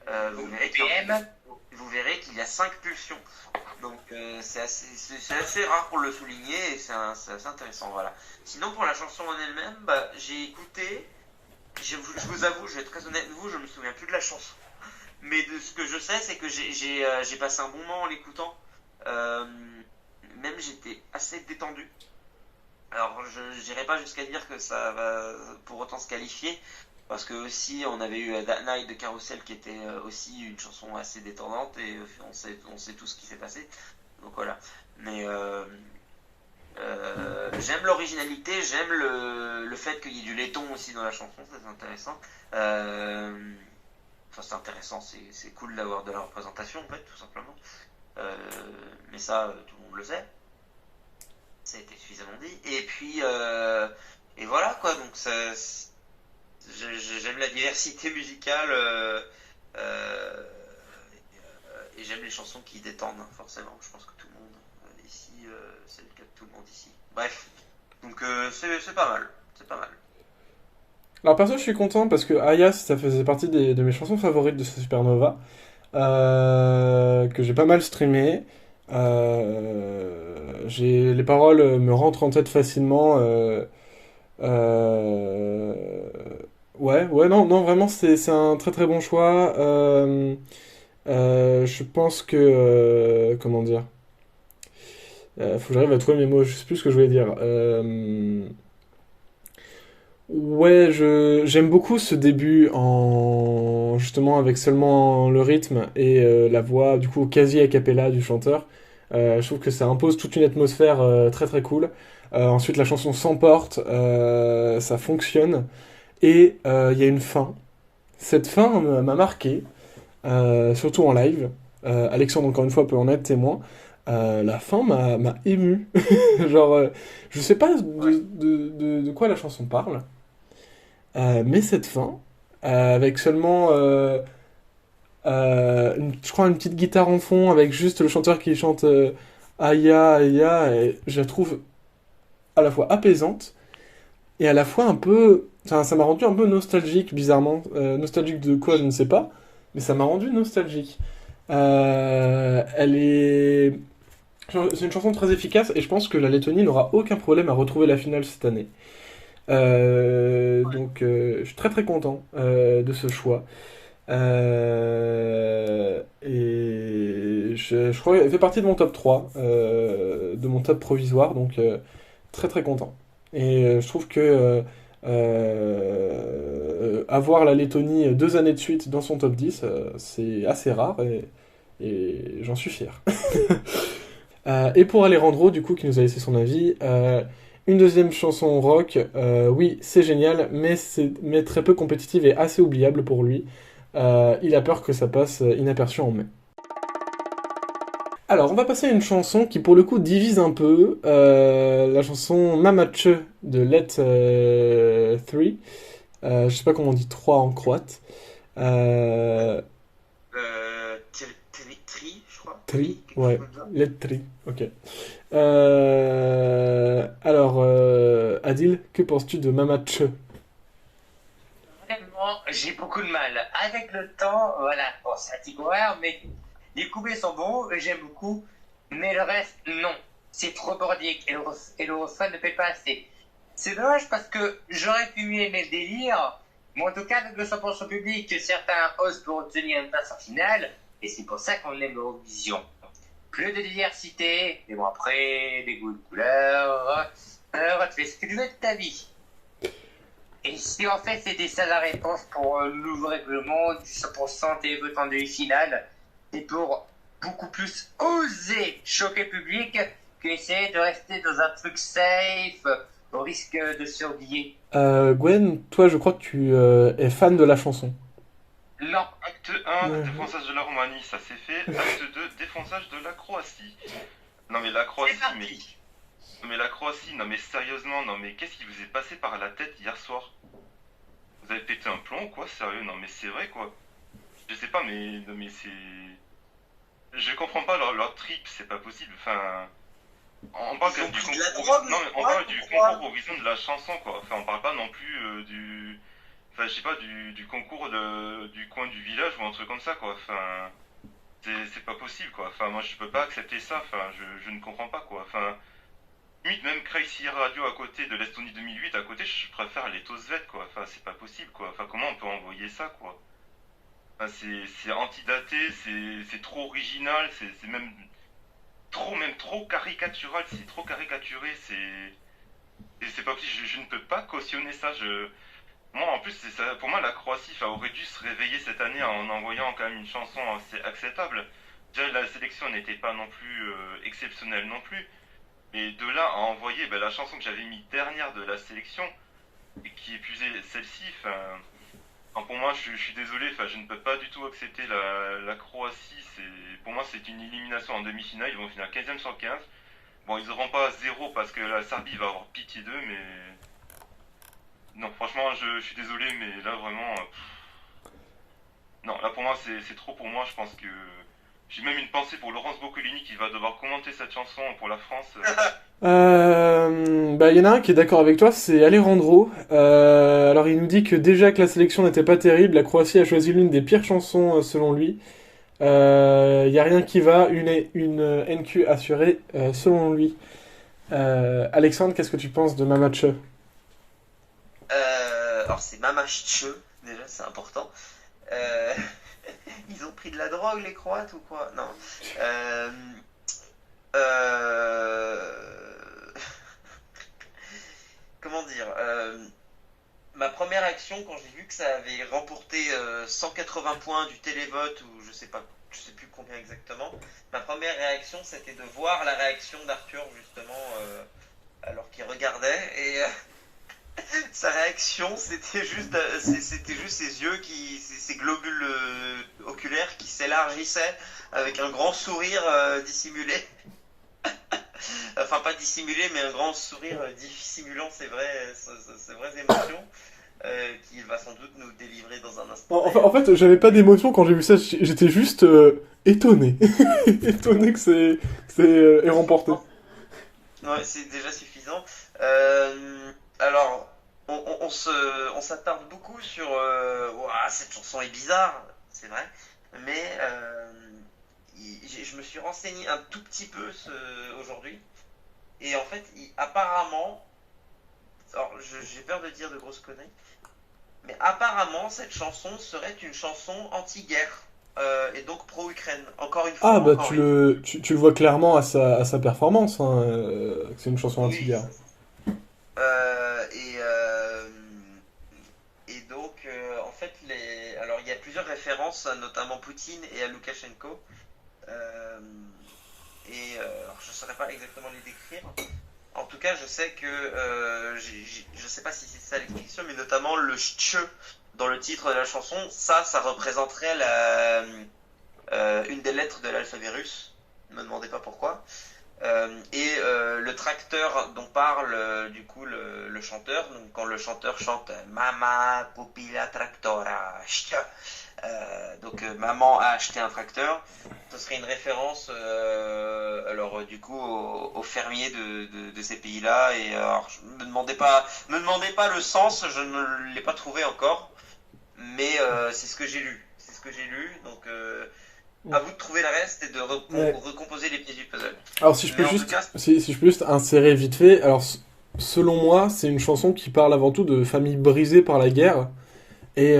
vous verrez qu'il y a 5 pulsions. Donc c'est assez rare pour le souligner et c'est assez intéressant. Voilà. Sinon pour la chanson en elle-même, j'ai écouté. Je vous avoue, je vais être très honnête avec vous, je me souviens plus de la chanson. Mais de ce que je sais, c'est que j'ai passé un bon moment en l'écoutant. Même j'étais assez détendu. Alors je n'irai pas jusqu'à dire que ça va pour autant se qualifier, parce que aussi on avait eu That Night de Carousel qui était aussi une chanson assez détendante et on sait tout ce qui s'est passé. Donc voilà. Mais j'aime l'originalité, j'aime le fait qu'il y ait du laiton aussi dans la chanson, ça c'est intéressant. Enfin, c'est intéressant, c'est cool d'avoir de la représentation, en fait, tout simplement. Mais ça, tout le monde le sait. Ça a été suffisamment dit. Et puis, et voilà, quoi. Donc, j'aime la diversité musicale et j'aime les chansons qui détendent, forcément. Je pense que tout le monde ici, c'est le cas de tout le monde ici. Bref, donc c'est pas mal. C'est pas mal. Alors perso, je suis content parce que Aya, ça faisait partie de mes chansons favorites de Supernova, que j'ai pas mal streamé. Les paroles me rentrent en tête facilement. Ouais, non, vraiment, c'est un très très bon choix. Je pense que, comment dire, faut que j'arrive à trouver mes mots. Je sais plus ce que je voulais dire. Ouais, j'aime beaucoup ce début justement avec seulement le rythme et la voix du coup quasi a cappella du chanteur. Je trouve que ça impose toute une atmosphère très très cool. Ensuite la chanson s'emporte, ça fonctionne et il y a une fin. Cette fin m'a marqué, surtout en live. Alexandre encore une fois peut en être témoin. La fin m'a ému. Genre, je sais pas de quoi la chanson parle. Mais cette fin, avec seulement, je crois, une petite guitare en fond, avec juste le chanteur qui chante Aya, Aya, et je la trouve à la fois apaisante et à la fois un peu. Enfin, ça m'a rendu un peu nostalgique, bizarrement. Nostalgique de quoi, je ne sais pas, mais ça m'a rendu nostalgique. Elle est. C'est une chanson très efficace et je pense que la Lettonie n'aura aucun problème à retrouver la finale cette année. Donc je suis très très content de ce choix. Et je crois qu'elle fait partie de mon top 3, de mon top provisoire, donc très très content. Et je trouve que avoir la Lettonie 2 années de suite dans son top 10, c'est assez rare et j'en suis fier. Et pour Alejandro, du coup, qui nous a laissé son avis, une deuxième chanson rock, oui, c'est génial, mais très peu compétitive et assez oubliable pour lui. Il a peur que ça passe inaperçu en mai. Alors, on va passer à une chanson qui, pour le coup, divise un peu. La chanson Mamache de Let 3. Je sais pas comment on dit 3 en croate. Euh, Tri, je crois. Tri, Quelque chose ouais. comme ça. Let 3, ok. Alors, Adil, que penses-tu de Mamache? Vraiment, j'ai beaucoup de mal. Avec le temps, voilà, bon, c'est un petit coureur, mais les couplets sont bons, j'aime beaucoup, mais le reste, non. C'est trop bordique et le refrain ne paie pas assez. C'est dommage parce que j'aurais pu mieux aimer le délire, mais en tout cas, avec le 100% public, certains osent pour obtenir une place en finale, et c'est pour ça qu'on aime l'Eurovision. Plus de diversité, mais bon, après, des goûts de couleurs, alors tu fais ce que tu veux de ta vie. Et si en fait c'était ça la réponse pour le nouveau règlement du 100% des votants de finale, c'est pour beaucoup plus oser choquer le public qu'essayer de rester dans un truc safe au risque de se faire oublier. Gwen, toi, je crois que tu es fan de la chanson. Non, Acte 1, Ouais. défonçage de la Roumanie, ça c'est fait. Acte 2, défonçage de la Croatie. Non mais la c'est Croatie, parti. mais la Croatie, non mais sérieusement, non mais qu'est-ce qui vous est passé par la tête hier soir? Vous avez pété un plomb ou quoi? Sérieux? Non mais c'est vrai quoi. Je sais pas mais non mais c'est... Je comprends pas leur trip, c'est pas possible. Enfin, on parle Ils quand ont même du pris de la concours. drogue, Non les mais on Croates, parle du pourquoi? concours Horizon de la chanson quoi. Enfin on parle pas non plus du... Enfin je sais pas du concours du coin du village ou un truc comme ça quoi. Enfin c'est pas possible quoi. Enfin moi je peux pas accepter ça. Enfin je ne comprends pas quoi. Enfin limite même Crazy Radio à côté de l'Estonie 2008 à côté je préfère les Tosvet quoi. Enfin c'est pas possible quoi. Enfin comment on peut envoyer ça quoi. Enfin, c'est antidaté, c'est trop original, c'est même trop caricatural, c'est trop caricaturé, c'est pas possible, je ne peux pas cautionner ça. Moi en plus c'est ça, pour moi la Croatie enfin, aurait dû se réveiller cette année en envoyant quand même une chanson assez acceptable. Déjà la sélection n'était pas non plus exceptionnelle non plus, mais de là à envoyer ben, la chanson que j'avais mis dernière de la sélection et qui épuisait celle-ci, enfin. Enfin, pour moi, je suis désolé, enfin, je ne peux pas du tout accepter la Croatie. Pour moi, c'est une élimination en demi-finale. Ils vont finir 15e sur 15. Bon, ils n'auront pas 0 parce que la Serbie va avoir pitié d'eux, mais. Non, franchement, je suis désolé, mais là, vraiment. Non, là, pour moi, c'est trop pour moi. Je pense que. J'ai même une pensée pour Laurence Boccolini qui va devoir commenter cette chanson pour la France. Bah, il y en a un qui est d'accord avec toi, c'est Alejandro. Alors, il nous dit que déjà que la sélection n'était pas terrible, la Croatie a choisi l'une des pires chansons selon lui. Il y a rien qui va, une NQ assurée selon lui. Alexandre, qu'est-ce que tu penses de Mamache? Alors c'est Mamache, déjà c'est important. Euh, Ils ont pris de la drogue les Croates ou quoi? Non. Euh, euh, Comment dire? Ma première action quand j'ai vu que ça avait remporté 180 points du télévote ou je sais pas, je sais plus combien exactement. Ma première réaction c'était de voir la réaction d'Arthur justement alors qu'il regardait et sa réaction, c'était juste ses yeux ses globules oculaires qui s'élargissaient avec un grand sourire dissimulé. Enfin, pas dissimulé, mais un grand sourire dissimulant ses vraies émotions, qu'il va sans doute nous délivrer dans un instant. En fait, j'avais pas d'émotion quand j'ai vu ça, j'étais juste étonné. Étonné que c'est ait remporté. Ouais, c'est déjà suffisant. Alors, on s'attarde beaucoup sur ouah, cette chanson est bizarre, c'est vrai, mais je me suis renseigné un tout petit peu aujourd'hui, et en fait, apparemment, alors j'ai peur de dire de grosses conneries, mais apparemment, cette chanson serait une chanson anti-guerre, et donc pro-Ukraine. Encore une fois, Ah, bah encore tu une. tu le vois clairement à sa performance, hein, que c'est une chanson Oui, anti-guerre. Euh, et, euh, et donc, en fait, alors il y a plusieurs références, notamment Poutine et à Loukachenko. Euh, alors, je ne saurais pas exactement les décrire. En tout cas, je sais que, je sais pas si c'est ça l'explication, mais notamment le ch dans le titre de la chanson, ça représenterait une des lettres de l'alphabet russe. Ne me demandez pas pourquoi. Le tracteur dont parle du coup le chanteur, donc quand le chanteur chante Mama pupila tractora, maman a acheté un tracteur, ce serait une référence du coup aux fermiers de ces pays-là. Et alors, me demandez pas le sens, je ne l'ai pas trouvé encore, mais c'est ce que j'ai lu. C'est ce que j'ai lu, donc à vous de trouver le reste et de recomposer les pièces du puzzle. Alors si je peux juste insérer vite fait, alors selon moi, c'est une chanson qui parle avant tout de familles brisées par la guerre et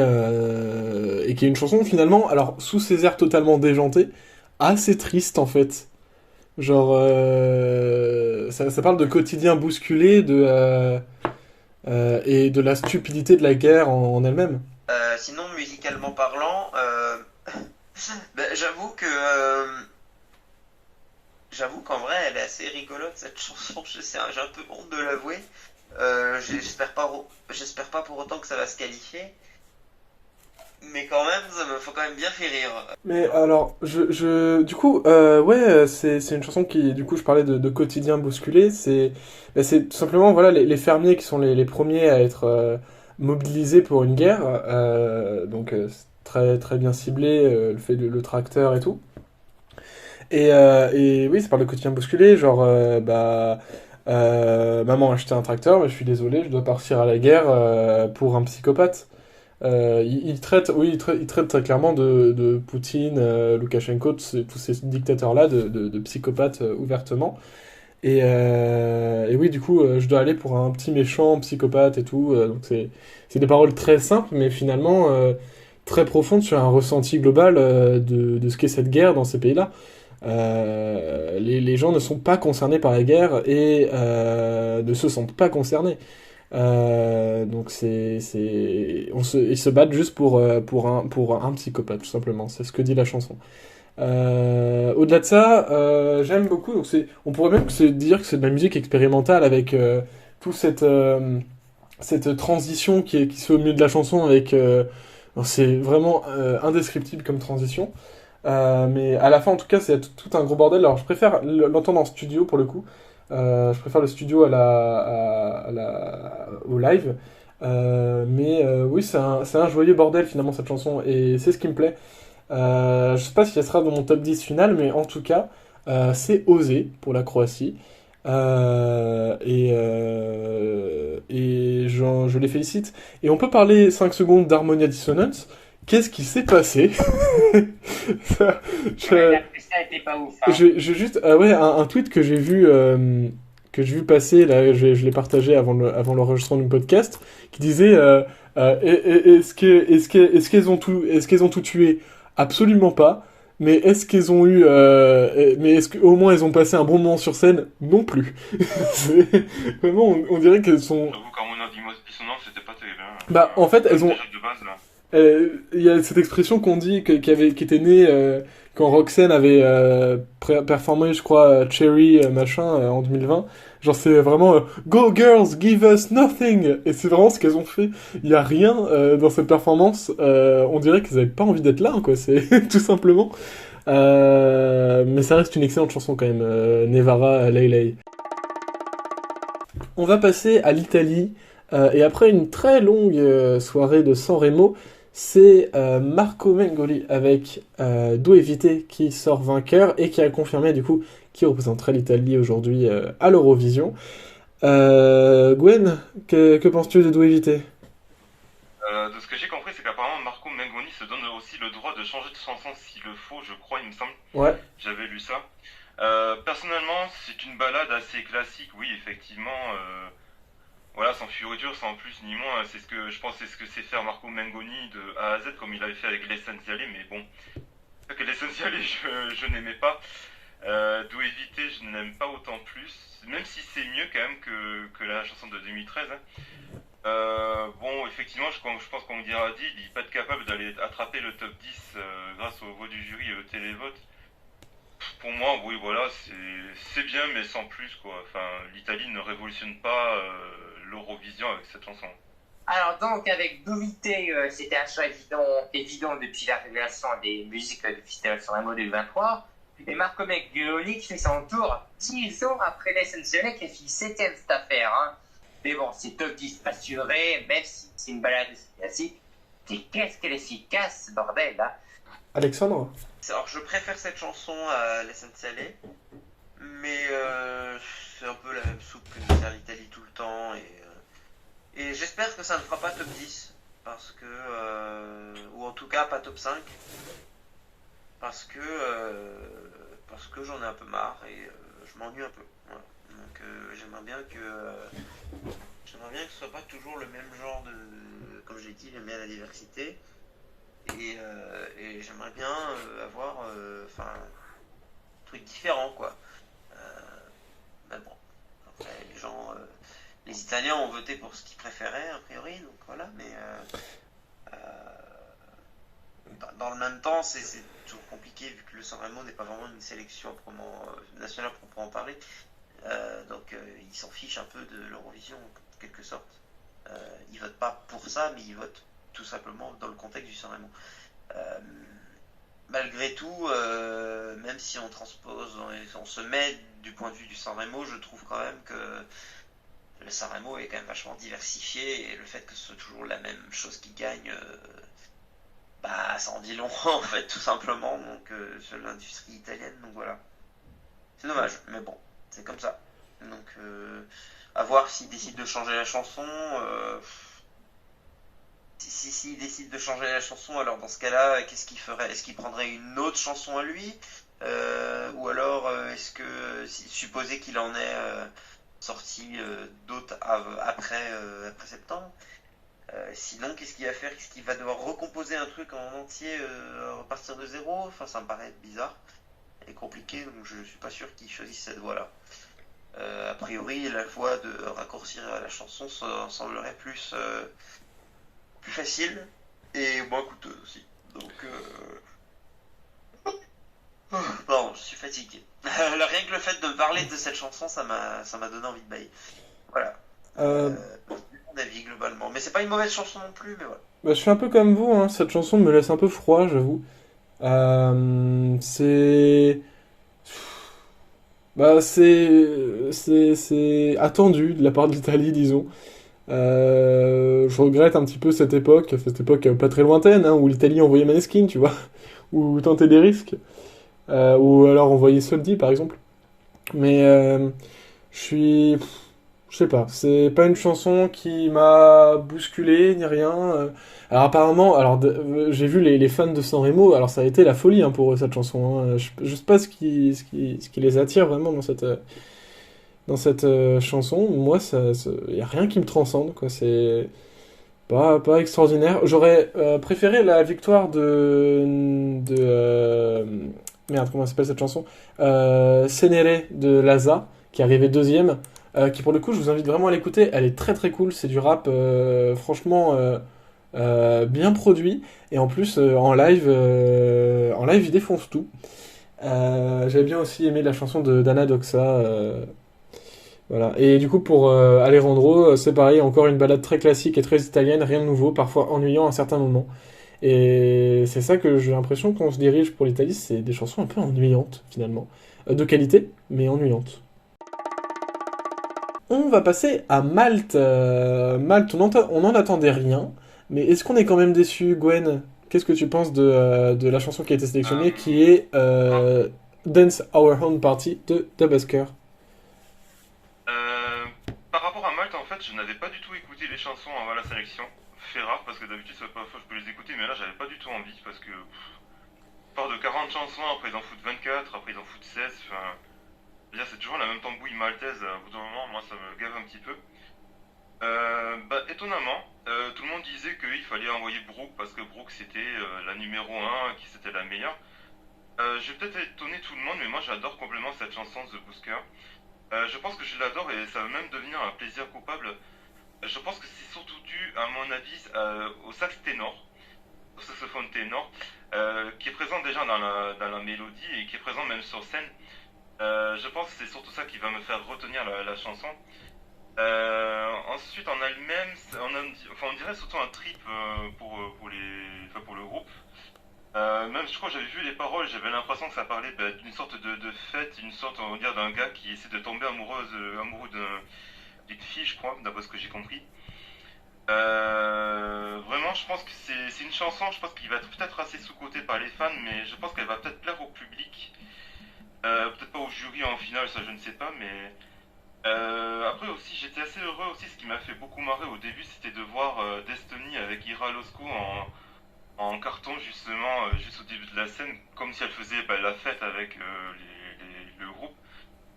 qui est une chanson finalement, alors sous ces airs totalement déjantés, assez triste en fait. Genre ça parle de quotidien bousculé, et de la stupidité de la guerre en elle-même. Sinon, musicalement parlant, j'avoue qu'en vrai, elle est assez rigolote cette chanson. J'ai un peu honte de l'avouer. J'espère pas pour autant que ça va se qualifier. Mais quand même, ça me faut quand même bien fait rire. Mais alors, du coup, c'est une chanson qui, du coup, je parlais de quotidien bousculé. C'est tout simplement, voilà, les fermiers qui sont les premiers à être mobilisés pour une guerre. C'est très, très bien ciblé, le fait le tracteur et tout. Et oui, ça parle de quotidien bousculé, genre, maman a acheté un tracteur, mais je suis désolé, je dois partir à la guerre pour un psychopathe. Il traite très clairement de Poutine, Loukachenko, tous ces dictateurs-là, de psychopathes ouvertement. Et oui, du coup, je dois aller pour un petit méchant psychopathe et tout. Donc c'est des paroles très simples, mais finalement très profondes sur un ressenti global de ce qu'est cette guerre dans ces pays-là. Les gens ne sont pas concernés par la guerre et ne se sentent pas concernés. Ils se battent juste pour un psychopathe, tout simplement. C'est ce que dit la chanson. Au-delà de ça, j'aime beaucoup. On pourrait même dire que c'est de la musique expérimentale avec toute cette transition qui se fait au milieu de la chanson. C'est vraiment indescriptible comme transition. Mais à la fin, en tout cas, c'est tout un gros bordel. Alors, je préfère l'entendre en studio pour le coup. Je préfère le studio au live. Oui, c'est un joyeux bordel finalement cette chanson et c'est ce qui me plaît. Je sais pas si elle sera dans mon top 10 final, mais en tout cas, c'est osé pour la Croatie. Je les félicite. Et on peut parler 5 secondes d'Harmonia Dissonance. Qu'est-ce qui s'est passé? Ça était pas ouf. Hein. Juste, un tweet que j'ai vu passer, là, je l'ai partagé avant l'enregistrement du podcast, qui disait est-ce qu'elles ont tout tué? Absolument pas. Mais est-ce qu'elles ont eu mais est-ce qu'au moins elles ont passé un bon moment sur scène? Non plus. Vraiment, on dirait qu'elles sont. J'avoue qu'Harmonia Dissonance, c'était pas terrible. Hein. Bah, en fait, elles ont. De base, là. Il y a cette expression qu'on dit qui était née quand Roxanne avait performé, je crois, Cherry machin en 2020. Genre c'est vraiment Go girls, give us nothing. Et c'est vraiment ce qu'elles ont fait. Il y a rien dans cette performance. On dirait qu'elles avaient pas envie d'être là, quoi. C'est tout simplement. Mais ça reste une excellente chanson quand même. Nevara, Lay Lay. On va passer à l'Italie. Et après une très longue soirée de San Remo, c'est Marco Mengoli avec Due Vite qui sort vainqueur et qui a confirmé du coup qui représenterait l'Italie aujourd'hui à l'Eurovision. Gwen, que penses-tu de Due Vite? De ce que j'ai compris, c'est qu'apparemment Marco Mengoni se donne aussi le droit de changer de chanson s'il le faut, je crois, il me semble. Ouais. J'avais lu ça. Personnellement, c'est une balade assez classique, oui, effectivement. Voilà, sans fioriture, sans plus ni moins, c'est ce que sait faire Marco Mengoni de A à Z, comme il avait fait avec l'Essenziale, mais bon, que l'Essenziale, je n'aimais pas. D'où éviter, je n'aime pas autant plus, même si c'est mieux quand même que la chanson de 2013. Hein. Bon, effectivement, je pense qu'on me dira dit, il n'est pas capable d'aller attraper le top 10 grâce au vote du jury et au télévote. Pour moi, oui, voilà, c'est bien, mais sans plus, quoi. Enfin, l'Italie ne révolutionne pas l'Eurovision avec cette chanson. Alors donc, avec Dovité, c'était un choix évident depuis la révélation des musiques du Festival San Remo 2023. Et Marco Meglioni qui fait son tour 10 ans après l'Essentiel qui fait 7ème cette affaire. Hein. Mais bon, c'est top 10 assuré, même si c'est une balade classique. Et qu'est-ce qu'elle est efficace, bordel, là. Alexandre? Alors, je préfère cette chanson à l'Essentiel, mais c'est un peu la même soupe que nous sert l'Italie tout le temps. Et j'espère que ça ne fera pas top 10, parce que, ou en tout cas pas top 5, parce que j'en ai un peu marre et je m'ennuie un peu. Voilà. Donc j'aimerais bien que ce soit pas toujours le même genre de, comme je l'ai dit, j'aime bien la diversité et j'aimerais bien avoir, enfin, un truc différent quoi. Mais bon, après les gens, les Italiens ont voté pour ce qu'ils préféraient a priori, donc voilà. Mais dans le même temps, c'est toujours compliqué vu que le Sanremo n'est pas vraiment une sélection nationale proprement parler. Donc ils s'en fichent un peu de l'Eurovision en quelque sorte. Ils votent pas pour ça, mais ils votent tout simplement dans le contexte du Sanremo. Malgré tout, même si on transpose, on se met du point de vue du Sanremo, je trouve quand même que le Sanremo est quand même vachement diversifié et le fait que ce soit toujours la même chose qui gagne, bah ça en dit long en fait tout simplement donc sur l'industrie italienne, donc voilà. C'est dommage, mais bon, c'est comme ça. Donc à voir s'ils décident de changer la chanson. S'il décide de changer la chanson, alors dans ce cas-là, qu'est-ce qu'il ferait? Est-ce qu'il prendrait une autre chanson à lui? Ou alors, est-ce que, supposer qu'il en ait sorti d'autres après septembre, sinon, qu'est-ce qu'il va faire? Est-ce qu'il va devoir recomposer un truc en entier, repartir de zéro? Enfin, ça me paraît bizarre et compliqué, donc je suis pas sûr qu'il choisisse cette voie-là. A priori, la voie de raccourcir la chanson semblerait plus facile et moins coûteuse aussi. Donc, pardon, je suis fatigué. Rien que le fait de me parler de cette chanson, ça m'a donné envie de bailler. Voilà. Mon avis globalement. Mais c'est pas une mauvaise chanson non plus, mais voilà. Bah, je suis un peu comme vous, hein. Cette chanson me laisse un peu froid, j'avoue. C'est... Bah, c'est attendu de la part de l'Italie, disons. Je regrette un petit peu cette époque pas très lointaine, hein, où l'Italie envoyait Maneskin, tu vois, ou tentait des risques, ou alors envoyait Soldi, par exemple. Mais je sais pas, c'est pas une chanson qui m'a bousculé ni rien. Alors apparemment, j'ai vu les fans de Sanremo, alors ça a été la folie hein, pour eux cette chanson. Hein. Je sais pas ce qui les attire vraiment dans cette chanson. Moi, y a rien qui me transcende, quoi. C'est pas extraordinaire. J'aurais préféré la victoire merde, comment s'appelle cette chanson? Cenere de Laza, qui arrivait deuxième. Qui pour le coup je vous invite vraiment à l'écouter, elle est très très cool, c'est du rap franchement bien produit et en plus en live il défonce tout. J'avais bien aussi aimé la chanson de Dana Doxa, voilà. Et du coup pour Alejandro c'est pareil, encore une balade très classique et très italienne, rien de nouveau, parfois ennuyant à certains moments. Et c'est ça que j'ai l'impression qu'on se dirige pour l'Italie, c'est des chansons un peu ennuyantes finalement, de qualité mais ennuyantes. On va passer à Malte. Malte, on n'en attendait rien, mais est-ce qu'on est quand même déçu, Gwen? Qu'est-ce que tu penses de la chanson qui a été sélectionnée, qui est Dance Our Own Party de Busker? Par rapport à Malte, en fait, je n'avais pas du tout écouté les chansons avant la sélection. Fait rare, parce que d'habitude, c'est pas fois je peux les écouter, mais là, j'avais pas du tout envie, parce que part de 40 chansons, après ils en foutent 24, après ils en foutent 16, enfin... C'est toujours la même tambouille maltaise, au bout d'un moment, moi ça me gave un petit peu. Étonnamment, tout le monde disait qu'il fallait envoyer Brooke parce que Brooke c'était la numéro 1, qui c'était la meilleure. Je vais peut-être étonner tout le monde, mais moi j'adore complètement cette chanson The Busker. Je pense que je l'adore et ça va même devenir un plaisir coupable. Je pense que c'est surtout dû, à mon avis, au sax ténor, au saxophone ténor, qui est présent déjà dans la mélodie et qui est présent même sur scène. Je pense que c'est surtout ça qui va me faire retenir la chanson. Ensuite, en elle-même, on dirait surtout un trip pour le groupe. Même, je crois que j'avais vu les paroles, j'avais l'impression que ça parlait d'une sorte de fête, une sorte, on va dire, d'un gars qui essaie de tomber amoureux d'une fille, je crois, d'après ce que j'ai compris. Vraiment, je pense que c'est une chanson, je pense qu'il va être peut-être assez sous-coté par les fans, mais je pense qu'elle va peut-être plaire au public. Peut-être pas au jury en finale, ça je ne sais pas, mais après aussi, j'étais assez heureux aussi. Ce qui m'a fait beaucoup marrer au début, c'était de voir Destiny avec Ira Losco en carton justement, juste au début de la scène, comme si elle faisait la fête avec le groupe.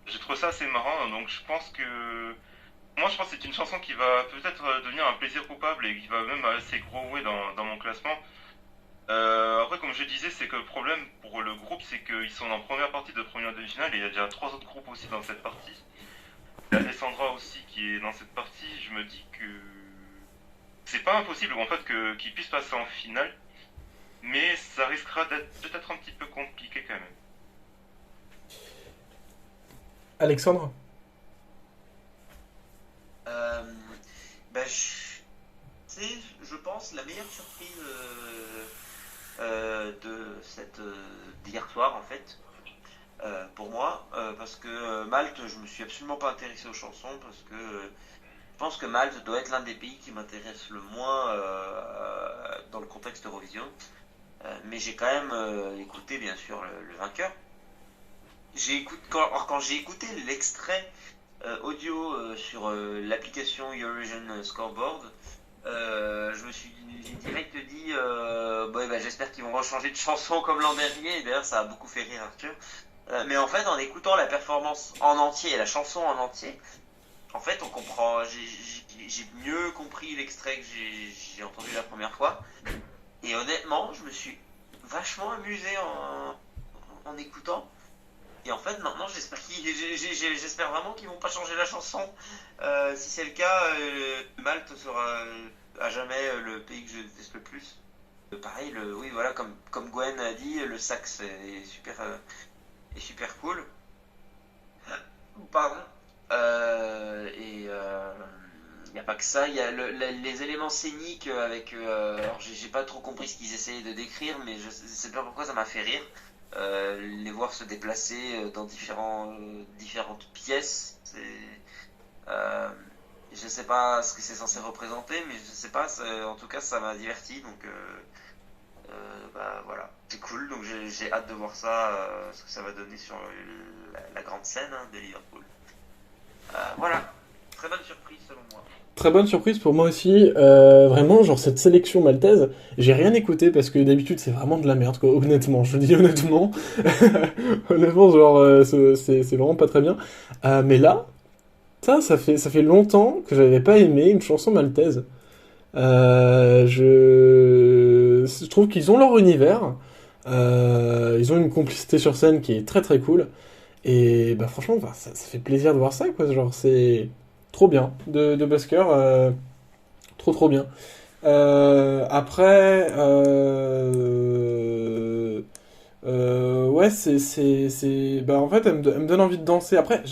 J'ai trouvé ça assez marrant, donc je pense que moi je pense que c'est une chanson qui va peut-être devenir un plaisir coupable et qui va même assez grower dans mon classement. Après, comme je disais, c'est que le problème pour le groupe, c'est qu'ils sont en première partie de première demi-finale et il y a déjà trois autres groupes aussi dans cette partie. Il y a Alessandra aussi qui est dans cette partie. Je me dis que c'est pas impossible en fait qu'ils puissent passer en finale, mais ça risquera d'être peut-être un petit peu compliqué quand même. Alexandre? Euh, bah, c'est, je pense, la meilleure surprise de cette d'hier soir en fait. Pour moi, parce que Malte, je me suis absolument pas intéressé aux chansons parce que je pense que Malte doit être l'un des pays qui m'intéresse le moins dans le contexte Eurovision. Mais j'ai quand même écouté bien sûr le vainqueur. Quand j'ai écouté l'extrait audio sur l'application Eurovision Scoreboard, j'ai direct dit j'espère qu'ils vont rechanger de chanson comme l'an dernier. Et d'ailleurs ça a beaucoup fait rire Arthur. Mais en fait en écoutant la performance en entier, la chanson en entier, en fait on comprend. J'ai mieux compris l'extrait que j'ai entendu la première fois. Et honnêtement, je me suis vachement amusé en écoutant. Et en fait, maintenant, j'espère vraiment qu'ils vont pas changer la chanson. Si c'est le cas, Malte sera à jamais le pays que je déteste le plus. Pareil, oui, voilà, comme Gwen a dit, le sax est super cool. Pardon. Il n'y a pas que ça, il y a les éléments scéniques avec. Alors j'ai pas trop compris ce qu'ils essayaient de décrire, mais je sais pas pourquoi ça m'a fait rire. Les voir se déplacer dans différentes pièces, je sais pas ce que c'est censé représenter, mais je sais pas, en tout cas ça m'a diverti, donc voilà, c'est cool, donc j'ai hâte de voir ça, ce que ça va donner sur la grande scène de Liverpool. Voilà, très bonne surprise selon moi. Très bonne surprise pour moi aussi. Vraiment, genre cette sélection maltaise, j'ai rien écouté parce que d'habitude c'est vraiment de la merde, quoi. Honnêtement, je dis honnêtement. Honnêtement, genre c'est vraiment pas très bien. Mais là, ça fait longtemps que j'avais pas aimé une chanson maltaise. Je trouve qu'ils ont leur univers. Ils ont une complicité sur scène qui est très très cool. Et bah franchement, bah, ça fait plaisir de voir ça, quoi. Genre c'est trop bien de Busker, trop bien. Après, ouais, bah en fait, elle me donne envie de danser. Après,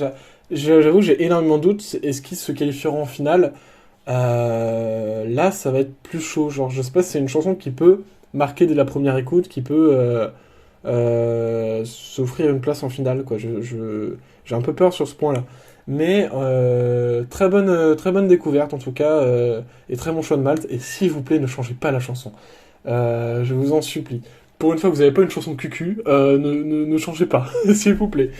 j'avoue, j'ai énormément de doutes. Est-ce qu'ils se qualifieront en finale? Là, ça va être plus chaud. Genre, je sais pas si c'est une chanson qui peut marquer dès la première écoute, qui peut s'offrir une place en finale, quoi. J'ai un peu peur sur ce point-là. Mais très bonne découverte en tout cas, et très bon choix de Malte. Et s'il vous plaît, ne changez pas la chanson. Je vous en supplie. Pour une fois que vous n'avez pas une chanson cucu, ne changez pas, s'il vous plaît.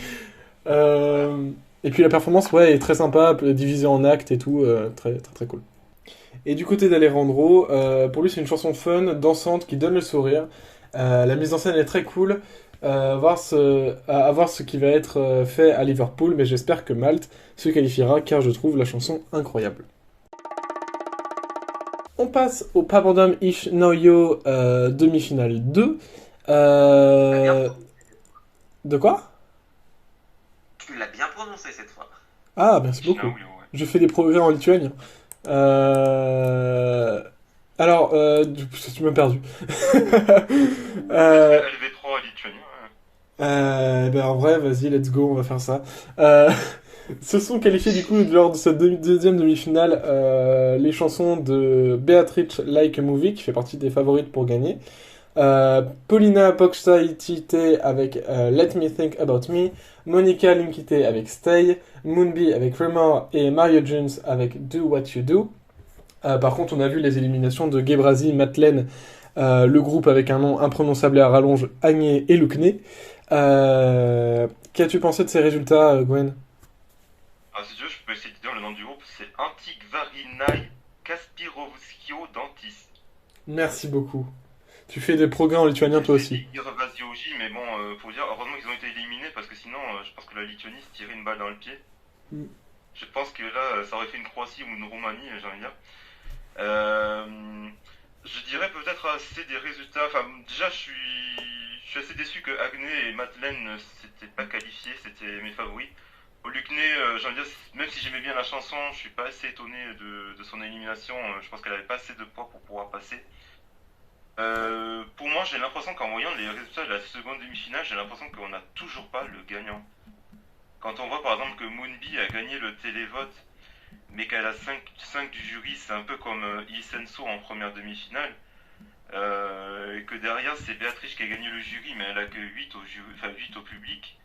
Et puis la performance, ouais, est très sympa, divisée en actes et tout, très cool. Et du côté d'Alejandro, pour lui c'est une chanson fun, dansante, qui donne le sourire. La mise en scène est très cool. À voir ce qui va être fait à Liverpool, mais j'espère que Malte se qualifiera car je trouve la chanson incroyable. On passe au Pabandom Ish Noyo demi-finale 2. De quoi? Tu l'as bien prononcé cette fois. Ah, merci beaucoup. Je fais des progrès en lituanien. Alors, tu m'as perdu. LV3 en lituanien. Ben en vrai, vas-y, let's go, on va faire ça. Se sont qualifiés du coup lors de cette deuxième demi-finale les chansons de Beatrice Like a Movie, qui fait partie des favorites pour gagner. Paulina Pogsaitite avec Let Me Think About Me, Monica Linkite avec Stay, Moonbee avec Remor et Mario Jones avec Do What You Do. Par contre, on a vu les éliminations de Gebrasi, Matlen, le groupe avec un nom imprononçable et à rallonge, Agné et Lukne. Qu'as-tu pensé de ces résultats, Gwen? Ah, si tu veux, je peux essayer de dire le nom du groupe, c'est Antikvarinai Kaspirovskio Dantis. Merci beaucoup. Tu fais des progrès en lituanien toi aussi. Irvasioji, mais bon, faut dire, heureusement qu'ils ont été éliminés parce que sinon, je pense que la Lituanie se tirait une balle dans le pied. Mm. Je pense que là, ça aurait fait une Croatie ou une Roumanie, j'ai envie de dire. Euh, je dirais peut-être assez des résultats. Enfin, déjà, je suis assez déçu que Agné et Madeleine ne s'étaient pas qualifiés, c'était mes favoris. Au Lukné, j'ai envie de dire, même si j'aimais bien la chanson, je suis pas assez étonné de son élimination. Je pense qu'elle avait pas assez de poids pour pouvoir passer. Pour moi, j'ai l'impression qu'en voyant les résultats de la seconde demi-finale, j'ai l'impression qu'on n'a toujours pas le gagnant. Quand on voit par exemple que Moonbee a gagné le télévote, mais qu'elle a 5 du jury, c'est un peu comme Ilsenso en première demi-finale, et que derrière c'est Béatrice qui a gagné le jury, mais elle a que 8 au, jury, enfin, 8 au public.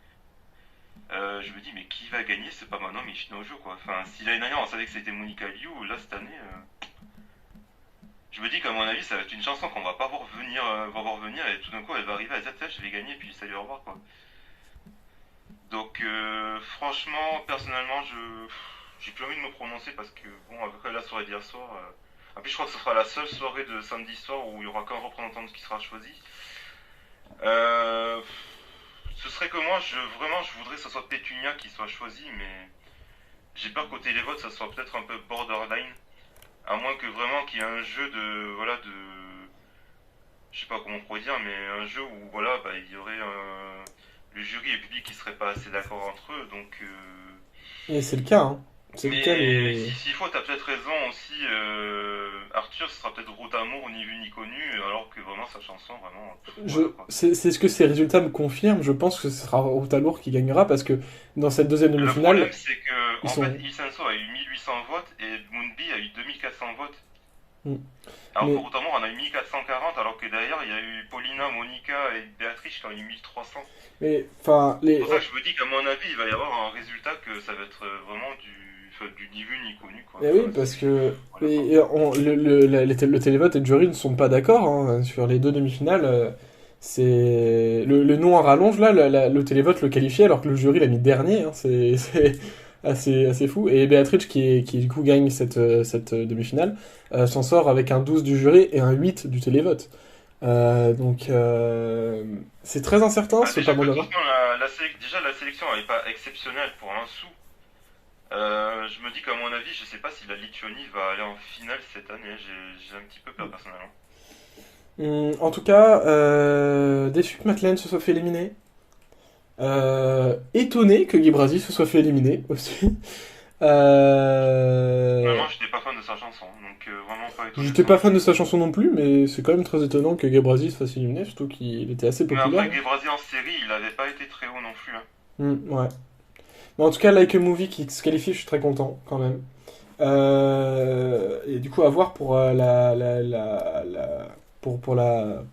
Je me dis, mais qui va gagner? C'est pas maintenant Michinojo, quoi. Enfin, si l'année dernière on savait que c'était Monica Liu, là cette année. Je me dis qu'à mon avis, ça va être une chanson qu'on va pas voir venir et tout d'un coup elle va arriver à ZF, je vais gagner, puis salut, au revoir, quoi. Donc, franchement, personnellement, j'ai plus envie de me prononcer parce que, bon, après la soirée d'hier soir. En plus, je crois que ce sera la seule soirée de samedi soir où il y aura qu'un représentant qui sera choisi. Euh, Ce serait que moi, vraiment, je voudrais que ce soit Pétunia qui soit choisi, mais j'ai peur qu'au télévote, ça soit peut-être un peu borderline. À moins que vraiment qu'il y ait un jeu de, voilà, je sais pas comment on pourrait dire, mais un jeu où, voilà, bah, il y aurait le jury et le public qui seraient pas assez d'accord entre eux, donc. Et c'est le cas, hein. C'est le cas, Mais les... s'il faut, t'as peut-être raison aussi. Arthur, ce sera peut-être Route Amour, ni vu ni connu, alors que vraiment sa chanson, vraiment. Voilà, quoi. C'est ce que ces résultats me confirment. Je pense que ce sera Routalour qui gagnera parce que dans cette deuxième Le demi-finale, problème, c'est que, ils en sont. fait, Ilsenso a eu 1800 votes et Moonbee a eu 2400 votes. Mm. Alors que Mais, Route Amour en a eu 1440, alors que derrière, il y a eu Paulina, Monica et Béatrice qui ont eu 1300. mais, enfin, C'est les. pour ça que je me dis qu'à mon avis, il va y avoir un résultat que ça va être vraiment du ni vu ni connu, quoi. Eh oui, Enfin, parce que voilà, quoi. le télévote et le jury ne sont pas d'accord hein, sur les deux demi-finales. C'est le nom à rallonge là, le télévote le qualifiait alors que le jury l'a mis dernier. Hein, c'est c'est assez fou. Et Béatrice qui du coup gagne cette demi-finale s'en sort avec un 12 du jury et un 8 du télévote. C'est très incertain Bah, ce déjà que panorama. franchement, déjà la sélection n'est pas exceptionnelle pour un sou. Je me dis qu'à mon avis, je sais pas si la Lituanie va aller en finale cette année. J'ai un petit peu peur personnellement. En tout cas, déçu que Madeleine se soit fait éliminer. Étonné que Guy se soit fait éliminer aussi. Vraiment, j'étais pas fan de sa chanson, donc vraiment pas étonné de J'étais son pas fan de élimination. sa chanson non plus, mais c'est quand même très étonnant que Guy se fasse éliminer, surtout qu'il était assez Mais populaire. après, Gebrasi en série, il avait pas été très haut non plus, hein. Ouais. Mais en tout cas, Like a Movie qui se qualifie, je suis très content quand même. Et du coup, à voir pour pour la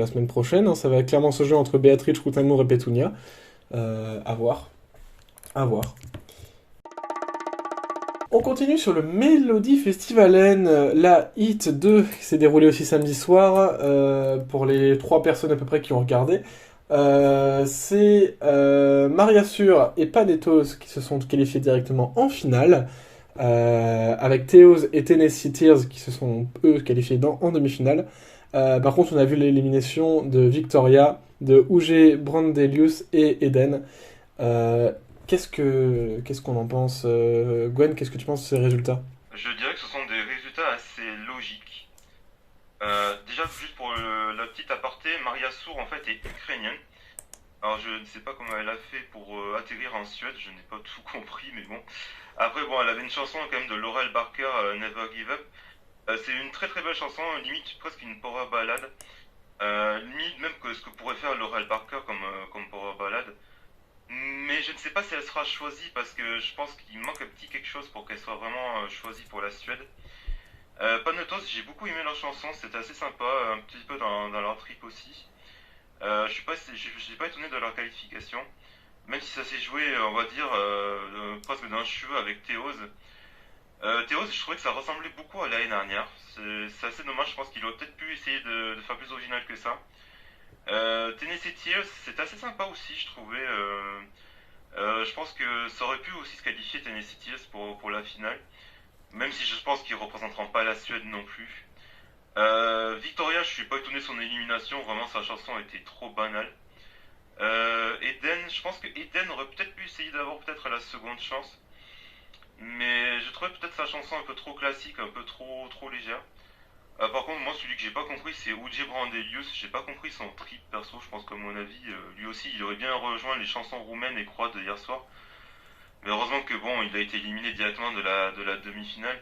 semaine prochaine. Hein. Ça va clairement se jouer entre Béatrice, Routamour et Pétunia. À voir. À voir. On continue sur le Melody Festivalen, la Hit 2 qui s'est déroulée aussi samedi soir, pour les 3 personnes à peu près qui ont regardé. C'est Maria Sur et Panetos qui se sont qualifiés directement en finale, avec Théos et Tennessee Tears qui se sont eux qualifiés en demi-finale. Par contre, on a vu l'élimination de Victoria, de UG, Brandelius et Eden. Euh, qu'est-ce qu'on en pense Gwen, qu'est-ce que tu penses de ces résultats? Je dirais que ce sont des résultats assez logiques. Déjà, juste pour la petite aparté, Maria Sour en fait est ukrainienne. Alors je ne sais pas comment elle a fait pour atterrir en Suède, je n'ai pas tout compris, mais bon. Après, bon, elle avait une chanson quand même de Laurel Barker, Never Give Up. C'est une très très belle chanson, limite presque une power ballade. Limite même que ce que pourrait faire Laurel Barker comme power ballade. Mais je ne sais pas si elle sera choisie parce que je pense qu'il manque un petit quelque chose pour qu'elle soit vraiment choisie pour la Suède. Panetos, j'ai beaucoup aimé leur chanson, c'était assez sympa, un petit peu dans leur trip aussi. Je suis pas étonné de leur qualification, même si ça s'est joué, on va dire, presque d'un cheveu avec Théos. Théos, je trouvais que ça ressemblait beaucoup à l'année dernière. C'est assez dommage, je pense qu'il aurait peut-être pu essayer de faire plus original que ça. Tennessee Tears, c'est assez sympa aussi, je trouvais. Je pense que ça aurait pu aussi se qualifier Tennessee Tears pour la finale, même si je pense qu'ils représenteront pas la Suède non plus. Victoria, je suis pas étonné de son élimination, vraiment sa chanson était trop banale. Eden, je pense que Eden aurait peut-être pu essayer d'avoir peut-être la seconde chance, mais je trouvais peut-être sa chanson un peu trop classique, un peu trop légère. Par contre, moi, celui que j'ai pas compris, c'est Uji Brandelius. J'ai pas compris son trip perso. Je pense qu'à mon avis, lui aussi, il aurait bien rejoint les chansons roumaines et croates de hier soir. Mais heureusement que bon, il a été éliminé directement de la demi-finale.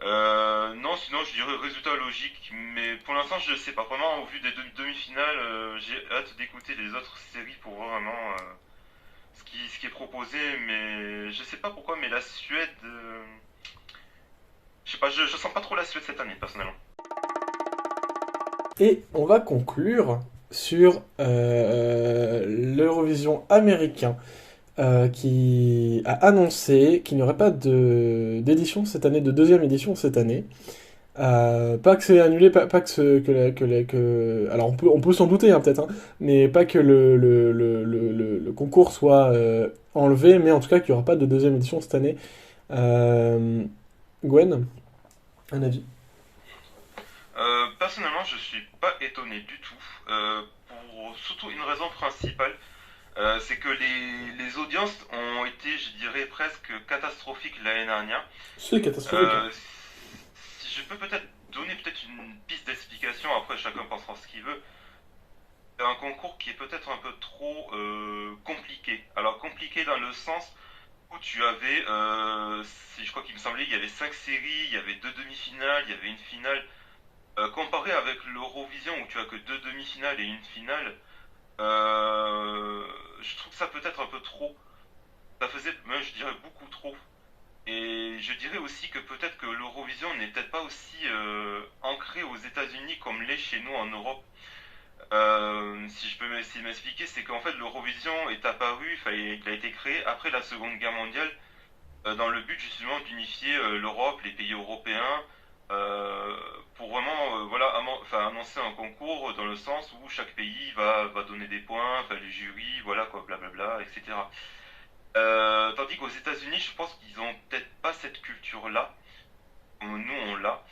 Non, sinon, je dirais résultat logique. Mais pour l'instant, je ne sais pas. Vraiment, au vu des demi-finales, j'ai hâte d'écouter les autres séries pour voir vraiment ce qui est proposé. Mais je sais pas pourquoi, mais la Suède. Je sais pas, je sens pas trop la Suède cette année, personnellement. Et on va conclure sur l'Eurovision américain qui a annoncé qu'il n'y aurait pas d'édition cette année, de deuxième édition cette année. Pas que c'est annulé, pas que, alors on peut s'en douter hein, peut-être, hein, mais pas que le concours soit enlevé, mais en tout cas qu'il n'y aura pas de deuxième édition cette année. Gwen, un avis? Personnellement, je suis pas étonné du tout. Pour surtout une raison principale, c'est que les audiences ont été, je dirais, presque catastrophiques l'année dernière. C'est catastrophique. Euh, Si je peux peut-être donner peut-être une piste d'explication, après chacun pensera ce qu'il veut. C'est un concours qui est peut-être un peu trop compliqué. Alors compliqué dans le sens où tu avais, je crois qu'il me semblait, il y avait 5 séries, il y avait 2 demi-finales, il y avait une finale. Comparé avec l'Eurovision où tu as que 2 demi-finales et une finale, je trouve ça peut-être un peu trop. Ça faisait, même je dirais beaucoup trop. Et je dirais aussi que peut-être que l'Eurovision n'est peut-être pas aussi ancrée aux États-Unis comme l'est chez nous en Europe. Si je peux essayer de m'expliquer, c'est qu'en fait l'Eurovision est apparu, enfin, il a été créé après la Seconde Guerre mondiale dans le but justement d'unifier l'Europe, les pays européens, euh, pour vraiment voilà, enfin, annoncer un concours dans le sens où chaque pays va donner des points, enfin les jurys, voilà quoi, blablabla, etc. Tandis qu'aux États-Unis, je pense qu'ils ont peut-être pas cette culture-là, comme nous on l'a.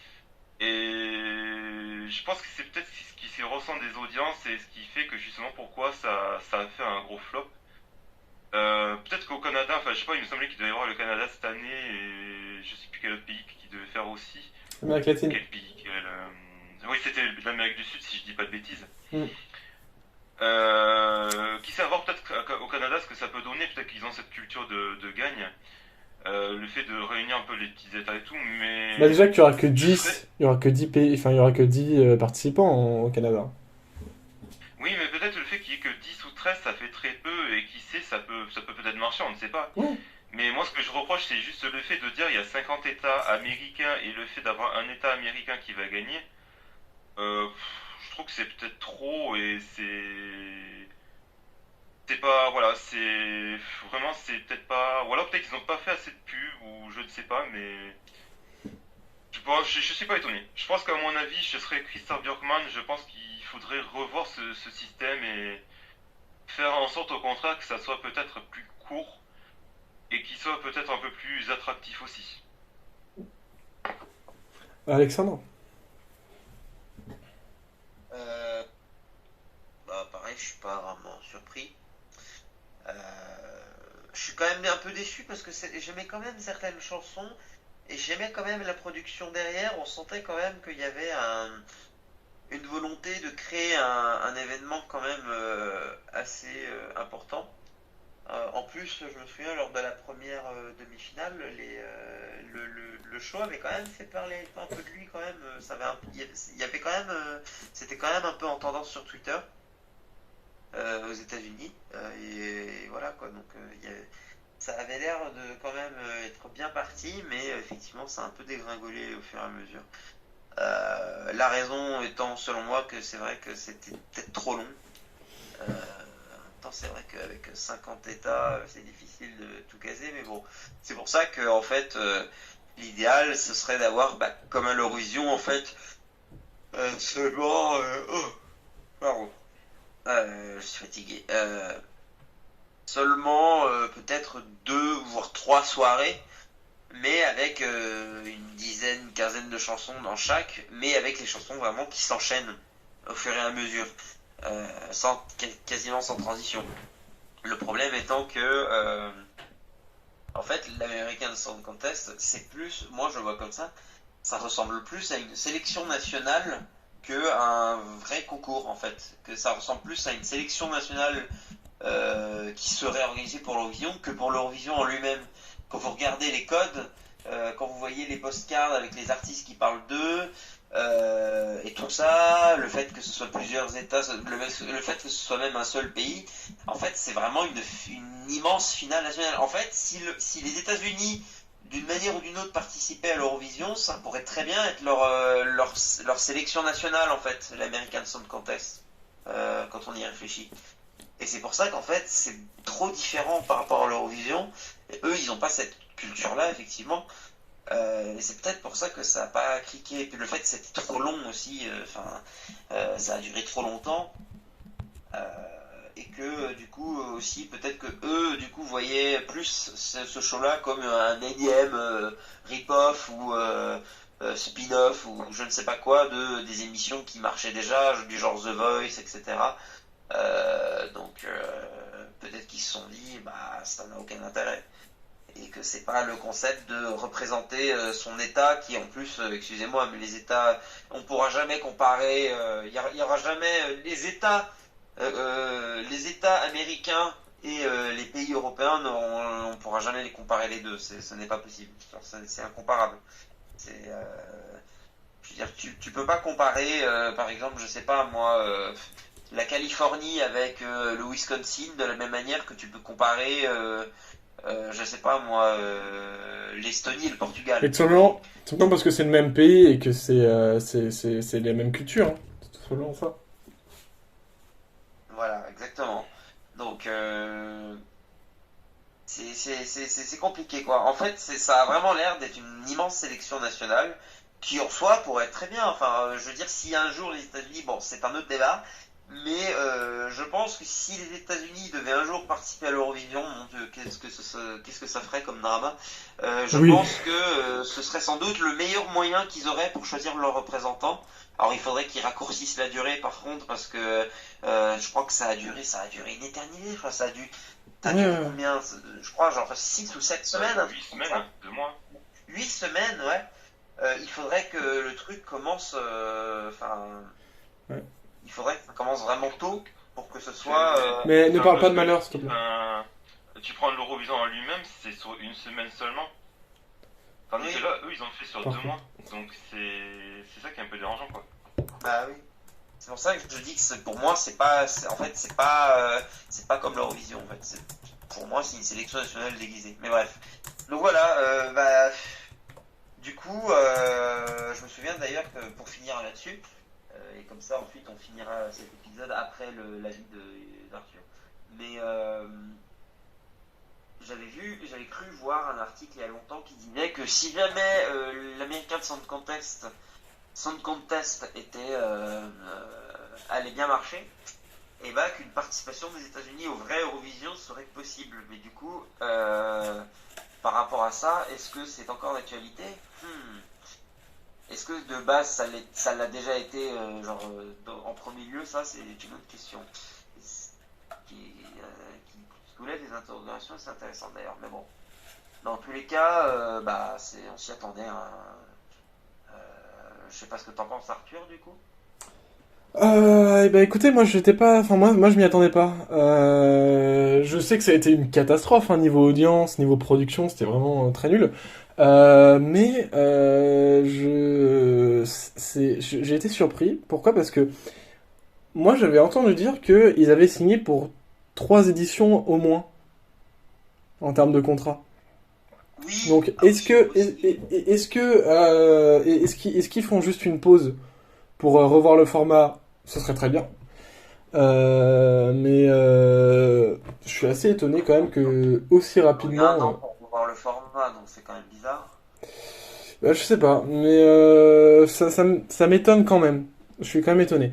Et je pense que c'est peut-être ce qui se ressent des audiences et ce qui fait que justement pourquoi ça a fait un gros flop. Peut-être qu'au Canada, enfin je sais pas, il me semblait qu'il devait y avoir le Canada cette année et je sais plus quel autre pays qui devait faire aussi. Amérique latine. Quel pays Oui, c'était l'Amérique du Sud si je dis pas de bêtises. Mm. Qui sait voir peut-être au Canada ce que ça peut donner, peut-être qu'ils ont cette culture de gagne, le fait de réunir un peu les petits états et tout, Bah mais déjà qu'il y aura que je serais... 10, il y aura que 10 pays, enfin il y aura que 10 participants au Canada. Oui, mais peut-être le fait qu'il y ait que 10 ou 13 ça fait très peu, et qui sait, ça peut peut-être marcher, on ne sait pas. Ouais. Mais moi, ce que je reproche, c'est juste le fait de dire il y a 50 États américains et le fait d'avoir un État américain qui va gagner. Je trouve que c'est peut-être trop et c'est pas, voilà, c'est vraiment, c'est peut-être pas, ou alors peut-être qu'ils n'ont pas fait assez de pub ou je ne sais pas, mais je suis pas étonné. Je pense qu'à mon avis, je serais Christophe Björkman. Je pense qu'il faudrait revoir ce système et faire en sorte au contraire que ça soit peut-être plus court et qu'il soit peut-être un peu plus attractif aussi. Alexandre? Euh, Bah, pareil, je suis pas vraiment surpris. Euh, je suis quand même un peu déçu parce que j'aimais quand même certaines chansons et j'aimais quand même la production derrière. On sentait quand même qu'il y avait une volonté de créer un événement quand même assez important. En plus, je me souviens lors de la première demi-finale, le show avait quand même fait parler un peu de lui quand même. Il y avait quand même, c'était quand même un peu en tendance sur Twitter aux États-Unis. Et voilà quoi. Donc ça avait l'air de quand même être bien parti, mais effectivement, ça a un peu dégringolé au fur et à mesure. La raison étant, selon moi, que c'est vrai que c'était peut-être trop long. En même temps, c'est vrai qu'avec 50 États, c'est difficile de tout caser, mais bon, c'est pour ça que en fait, l'idéal, ce serait d'avoir, comme à l'Eurovision, en fait, seulement. Pardon, je suis fatigué. Seulement peut-être 2 voire 3 soirées, mais avec une dizaine, une quinzaine de chansons dans chaque, mais avec les chansons vraiment qui s'enchaînent au fur et à mesure, quasiment sans transition. Le problème étant que, en fait, l'American Song Contest, c'est plus, moi je le vois comme ça ressemble plus à une sélection nationale que un vrai concours en fait, que ça ressemble plus à une sélection nationale qui serait organisée pour l'Eurovision que pour l'Eurovision en lui-même. Quand vous regardez les codes, quand vous voyez les postcards avec les artistes qui parlent d'eux, et tout ça, le fait que ce soit plusieurs États, le fait que ce soit même un seul pays, en fait c'est vraiment une immense finale nationale. En fait, si les États-Unis d'une manière ou d'une autre participaient à l'Eurovision, ça pourrait très bien être leur sélection nationale en fait, l'American Song Contest, quand on y réfléchit. Et c'est pour ça qu'en fait, c'est trop différent par rapport à l'Eurovision. Et eux, ils n'ont pas cette culture-là, effectivement. Et c'est peut-être pour ça que ça n'a pas cliqué. Et puis le fait que c'était trop long aussi, ça a duré trop longtemps. Et que du coup, aussi, peut-être que eux, du coup, voyaient plus ce show-là comme un énième rip-off ou spin-off ou je ne sais pas quoi des émissions qui marchaient déjà, du genre The Voice, etc. Donc peut-être qu'ils se sont dit ça n'a aucun intérêt et que c'est pas le concept de représenter son État qui en plus excusez-moi mais les États on pourra jamais comparer y aura jamais les États américains et les pays européens on pourra jamais les comparer les deux, ce n'est pas possible, c'est incomparable. Je veux dire tu peux pas comparer par exemple je sais pas moi la Californie avec le Wisconsin de la même manière que tu peux comparer, je sais pas moi, l'Estonie et le Portugal. Et tout simplement parce que c'est le même pays et que c'est les mêmes cultures. Hein. C'est tout simplement ça. Voilà, exactement. Donc, c'est compliqué quoi. En fait, ça a vraiment l'air d'être une immense sélection nationale qui en soi pourrait être très bien. Enfin, je veux dire, si un jour les États-Unis, bon, c'est un autre débat. Mais je pense que si les États-Unis devaient un jour participer à l'Eurovision, mon Dieu, qu'est-ce que ça ferait comme drama. Je Oui. pense que ce serait sans doute le meilleur moyen qu'ils auraient pour choisir leurs représentants. Alors il faudrait qu'ils raccourcissent la durée par contre, parce que je crois que ça a duré une éternité. Enfin, ça a duré combien? Je crois genre 6 ou 7 semaines. 8 semaines, 2 mois. 8 semaines, ouais. Il faudrait que le truc commence. Ouais. Il faudrait que ça commence vraiment tôt pour que ce soit. Mais ne parle pas de malheur, s'il te plaît. Tu prends l'Eurovision en lui-même, c'est sur une semaine seulement. Tandis que là, eux, ils ont fait sur 2 mois. Donc c'est ça qui est un peu dérangeant, quoi. Bah oui. C'est pour ça que je dis que pour moi, c'est pas comme l'Eurovision. En fait, pour moi, c'est une sélection nationale déguisée. Mais bref. Donc voilà. Du coup, je me souviens d'ailleurs que pour finir là-dessus. Et comme ça ensuite on finira cet épisode après l'avis d'Arthur. Mais j'avais cru voir un article il y a longtemps qui disait que si jamais l'American Song Contest allait bien marcher, et qu'une participation des États-Unis au vrai Eurovision serait possible. Mais du coup, par rapport à ça, est-ce que c'est encore d'actualité? Est-ce que de base ça l'a déjà été en premier lieu? Ça c'est une autre question qui soulève des interrogations, c'est intéressant d'ailleurs. Mais bon, dans tous les cas, on s'y attendait. Hein. Je sais pas ce que t'en penses Arthur du coup. Écoutez, moi j'étais pas, enfin moi je m'y attendais pas. Je sais que ça a été une catastrophe, hein, niveau audience, niveau production, c'était vraiment très nul. Mais j'ai été surpris. Pourquoi? Parce que moi j'avais entendu dire qu'ils avaient signé pour 3 éditions au moins. en termes de contrat. Oui. Donc, ah est-ce oui, que, oui. est-ce qu'ils font juste une pause pour revoir le format? Ce serait très bien. Mais je suis assez étonné quand même que aussi Il y a un rapidement. an pour revoir le format, donc c'est quand même bizarre. Je sais pas, mais ça m'étonne quand même. Je suis quand même étonné.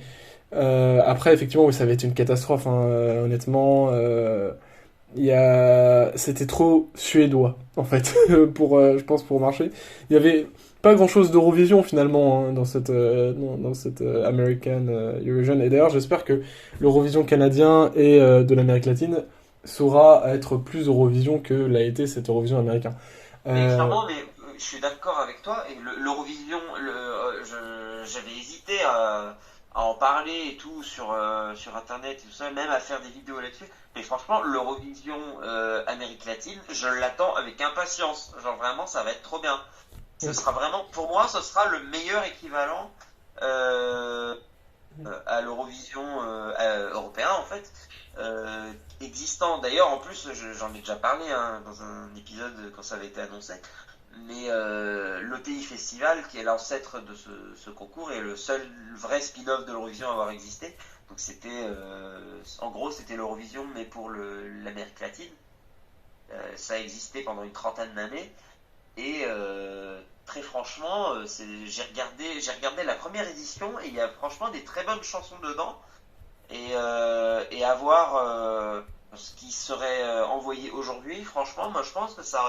Après, effectivement, oui, ça avait été une catastrophe, hein, honnêtement. C'était trop suédois, en fait, je pense, pour marcher. Il y avait pas grand-chose d'Eurovision, finalement, hein, dans cette American Eurovision. Et d'ailleurs, j'espère que l'Eurovision canadien et de l'Amérique latine saura être plus Eurovision que l'a été cette Eurovision américain. Mais Euh, clairement, je suis d'accord avec toi. Et l'Eurovision, j'avais hésité à en parler et tout sur Internet et tout ça, même à faire des vidéos là-dessus. Mais franchement, l'Eurovision Amérique latine, je l'attends avec impatience. Genre vraiment, ça va être trop bien. Ce sera vraiment, pour moi, ce sera le meilleur équivalent euh, à l'Eurovision européen en fait existant. D'ailleurs, en plus, j'en ai déjà parlé hein, dans un épisode quand ça avait été annoncé. Mais l'OTI Festival, qui est l'ancêtre de ce concours, est le seul vrai spin-off de l'Eurovision à avoir existé. Donc c'était, en gros, c'était l'Eurovision, mais pour l'Amérique latine. Ça a existé pendant une trentaine d'années. Et très franchement, j'ai regardé la première édition et il y a franchement des très bonnes chansons dedans. Et à voir ce qui serait envoyé aujourd'hui, franchement, moi je pense que ça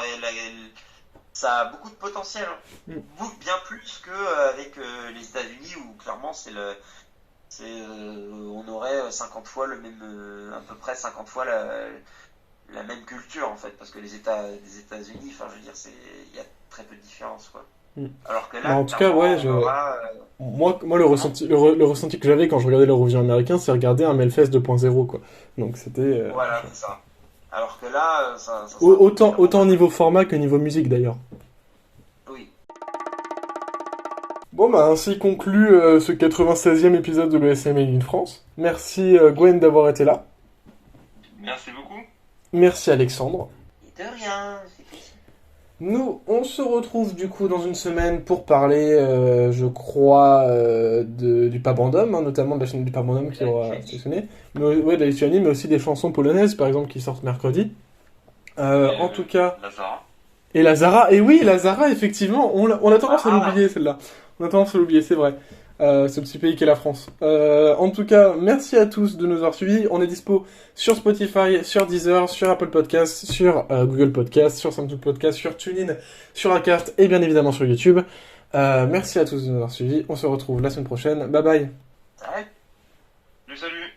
a beaucoup de potentiel. Hein. Mm. Bien plus qu'avec les États-Unis où clairement on aurait 50 fois à peu près 50 fois la même culture en fait, parce que les États-Unis, enfin je veux dire, il y a très peu de différence quoi. Mm. Alors que Bah, là, en tout cas, clairement, ouais, on aura. moi le ressenti, le ressenti que j'avais quand je regardais l'Eurovision américain, c'est regarder un Melfest 2.0, quoi. Donc c'était. Voilà, c'est ça. Alors que là, ça sera différent. Autant niveau format que niveau musique d'ailleurs. Oui. Bon, bah, ainsi conclut ce 96e épisode de l'ESM Made in France. Merci Gwen d'avoir été là. Merci beaucoup. Merci Alexandre. Et de rien, c'est possible. Nous, on se retrouve du coup dans une semaine pour parler, je crois, du Pabandom, hein, notamment de la chaîne du Pabandom qui De la aura Lituanie. sélectionné. Ouais, de la Lituanie, mais aussi des chansons polonaises, par exemple, qui sortent mercredi. En tout cas, Lazara. et la Zara, et oui, la Zara, effectivement, on a tendance à Ah. l'oublier, celle-là. On a tendance à l'oublier, c'est vrai. Ce petit pays qu'est la France. En tout cas, merci à tous de nous avoir suivis. On est dispo sur Spotify, sur Deezer, sur Apple Podcasts, sur Google Podcasts, sur Samsung Podcasts, sur TuneIn, sur Acast et bien évidemment sur YouTube. Merci à tous de nous avoir suivis. On se retrouve la semaine prochaine. Bye bye. Salut. Salut.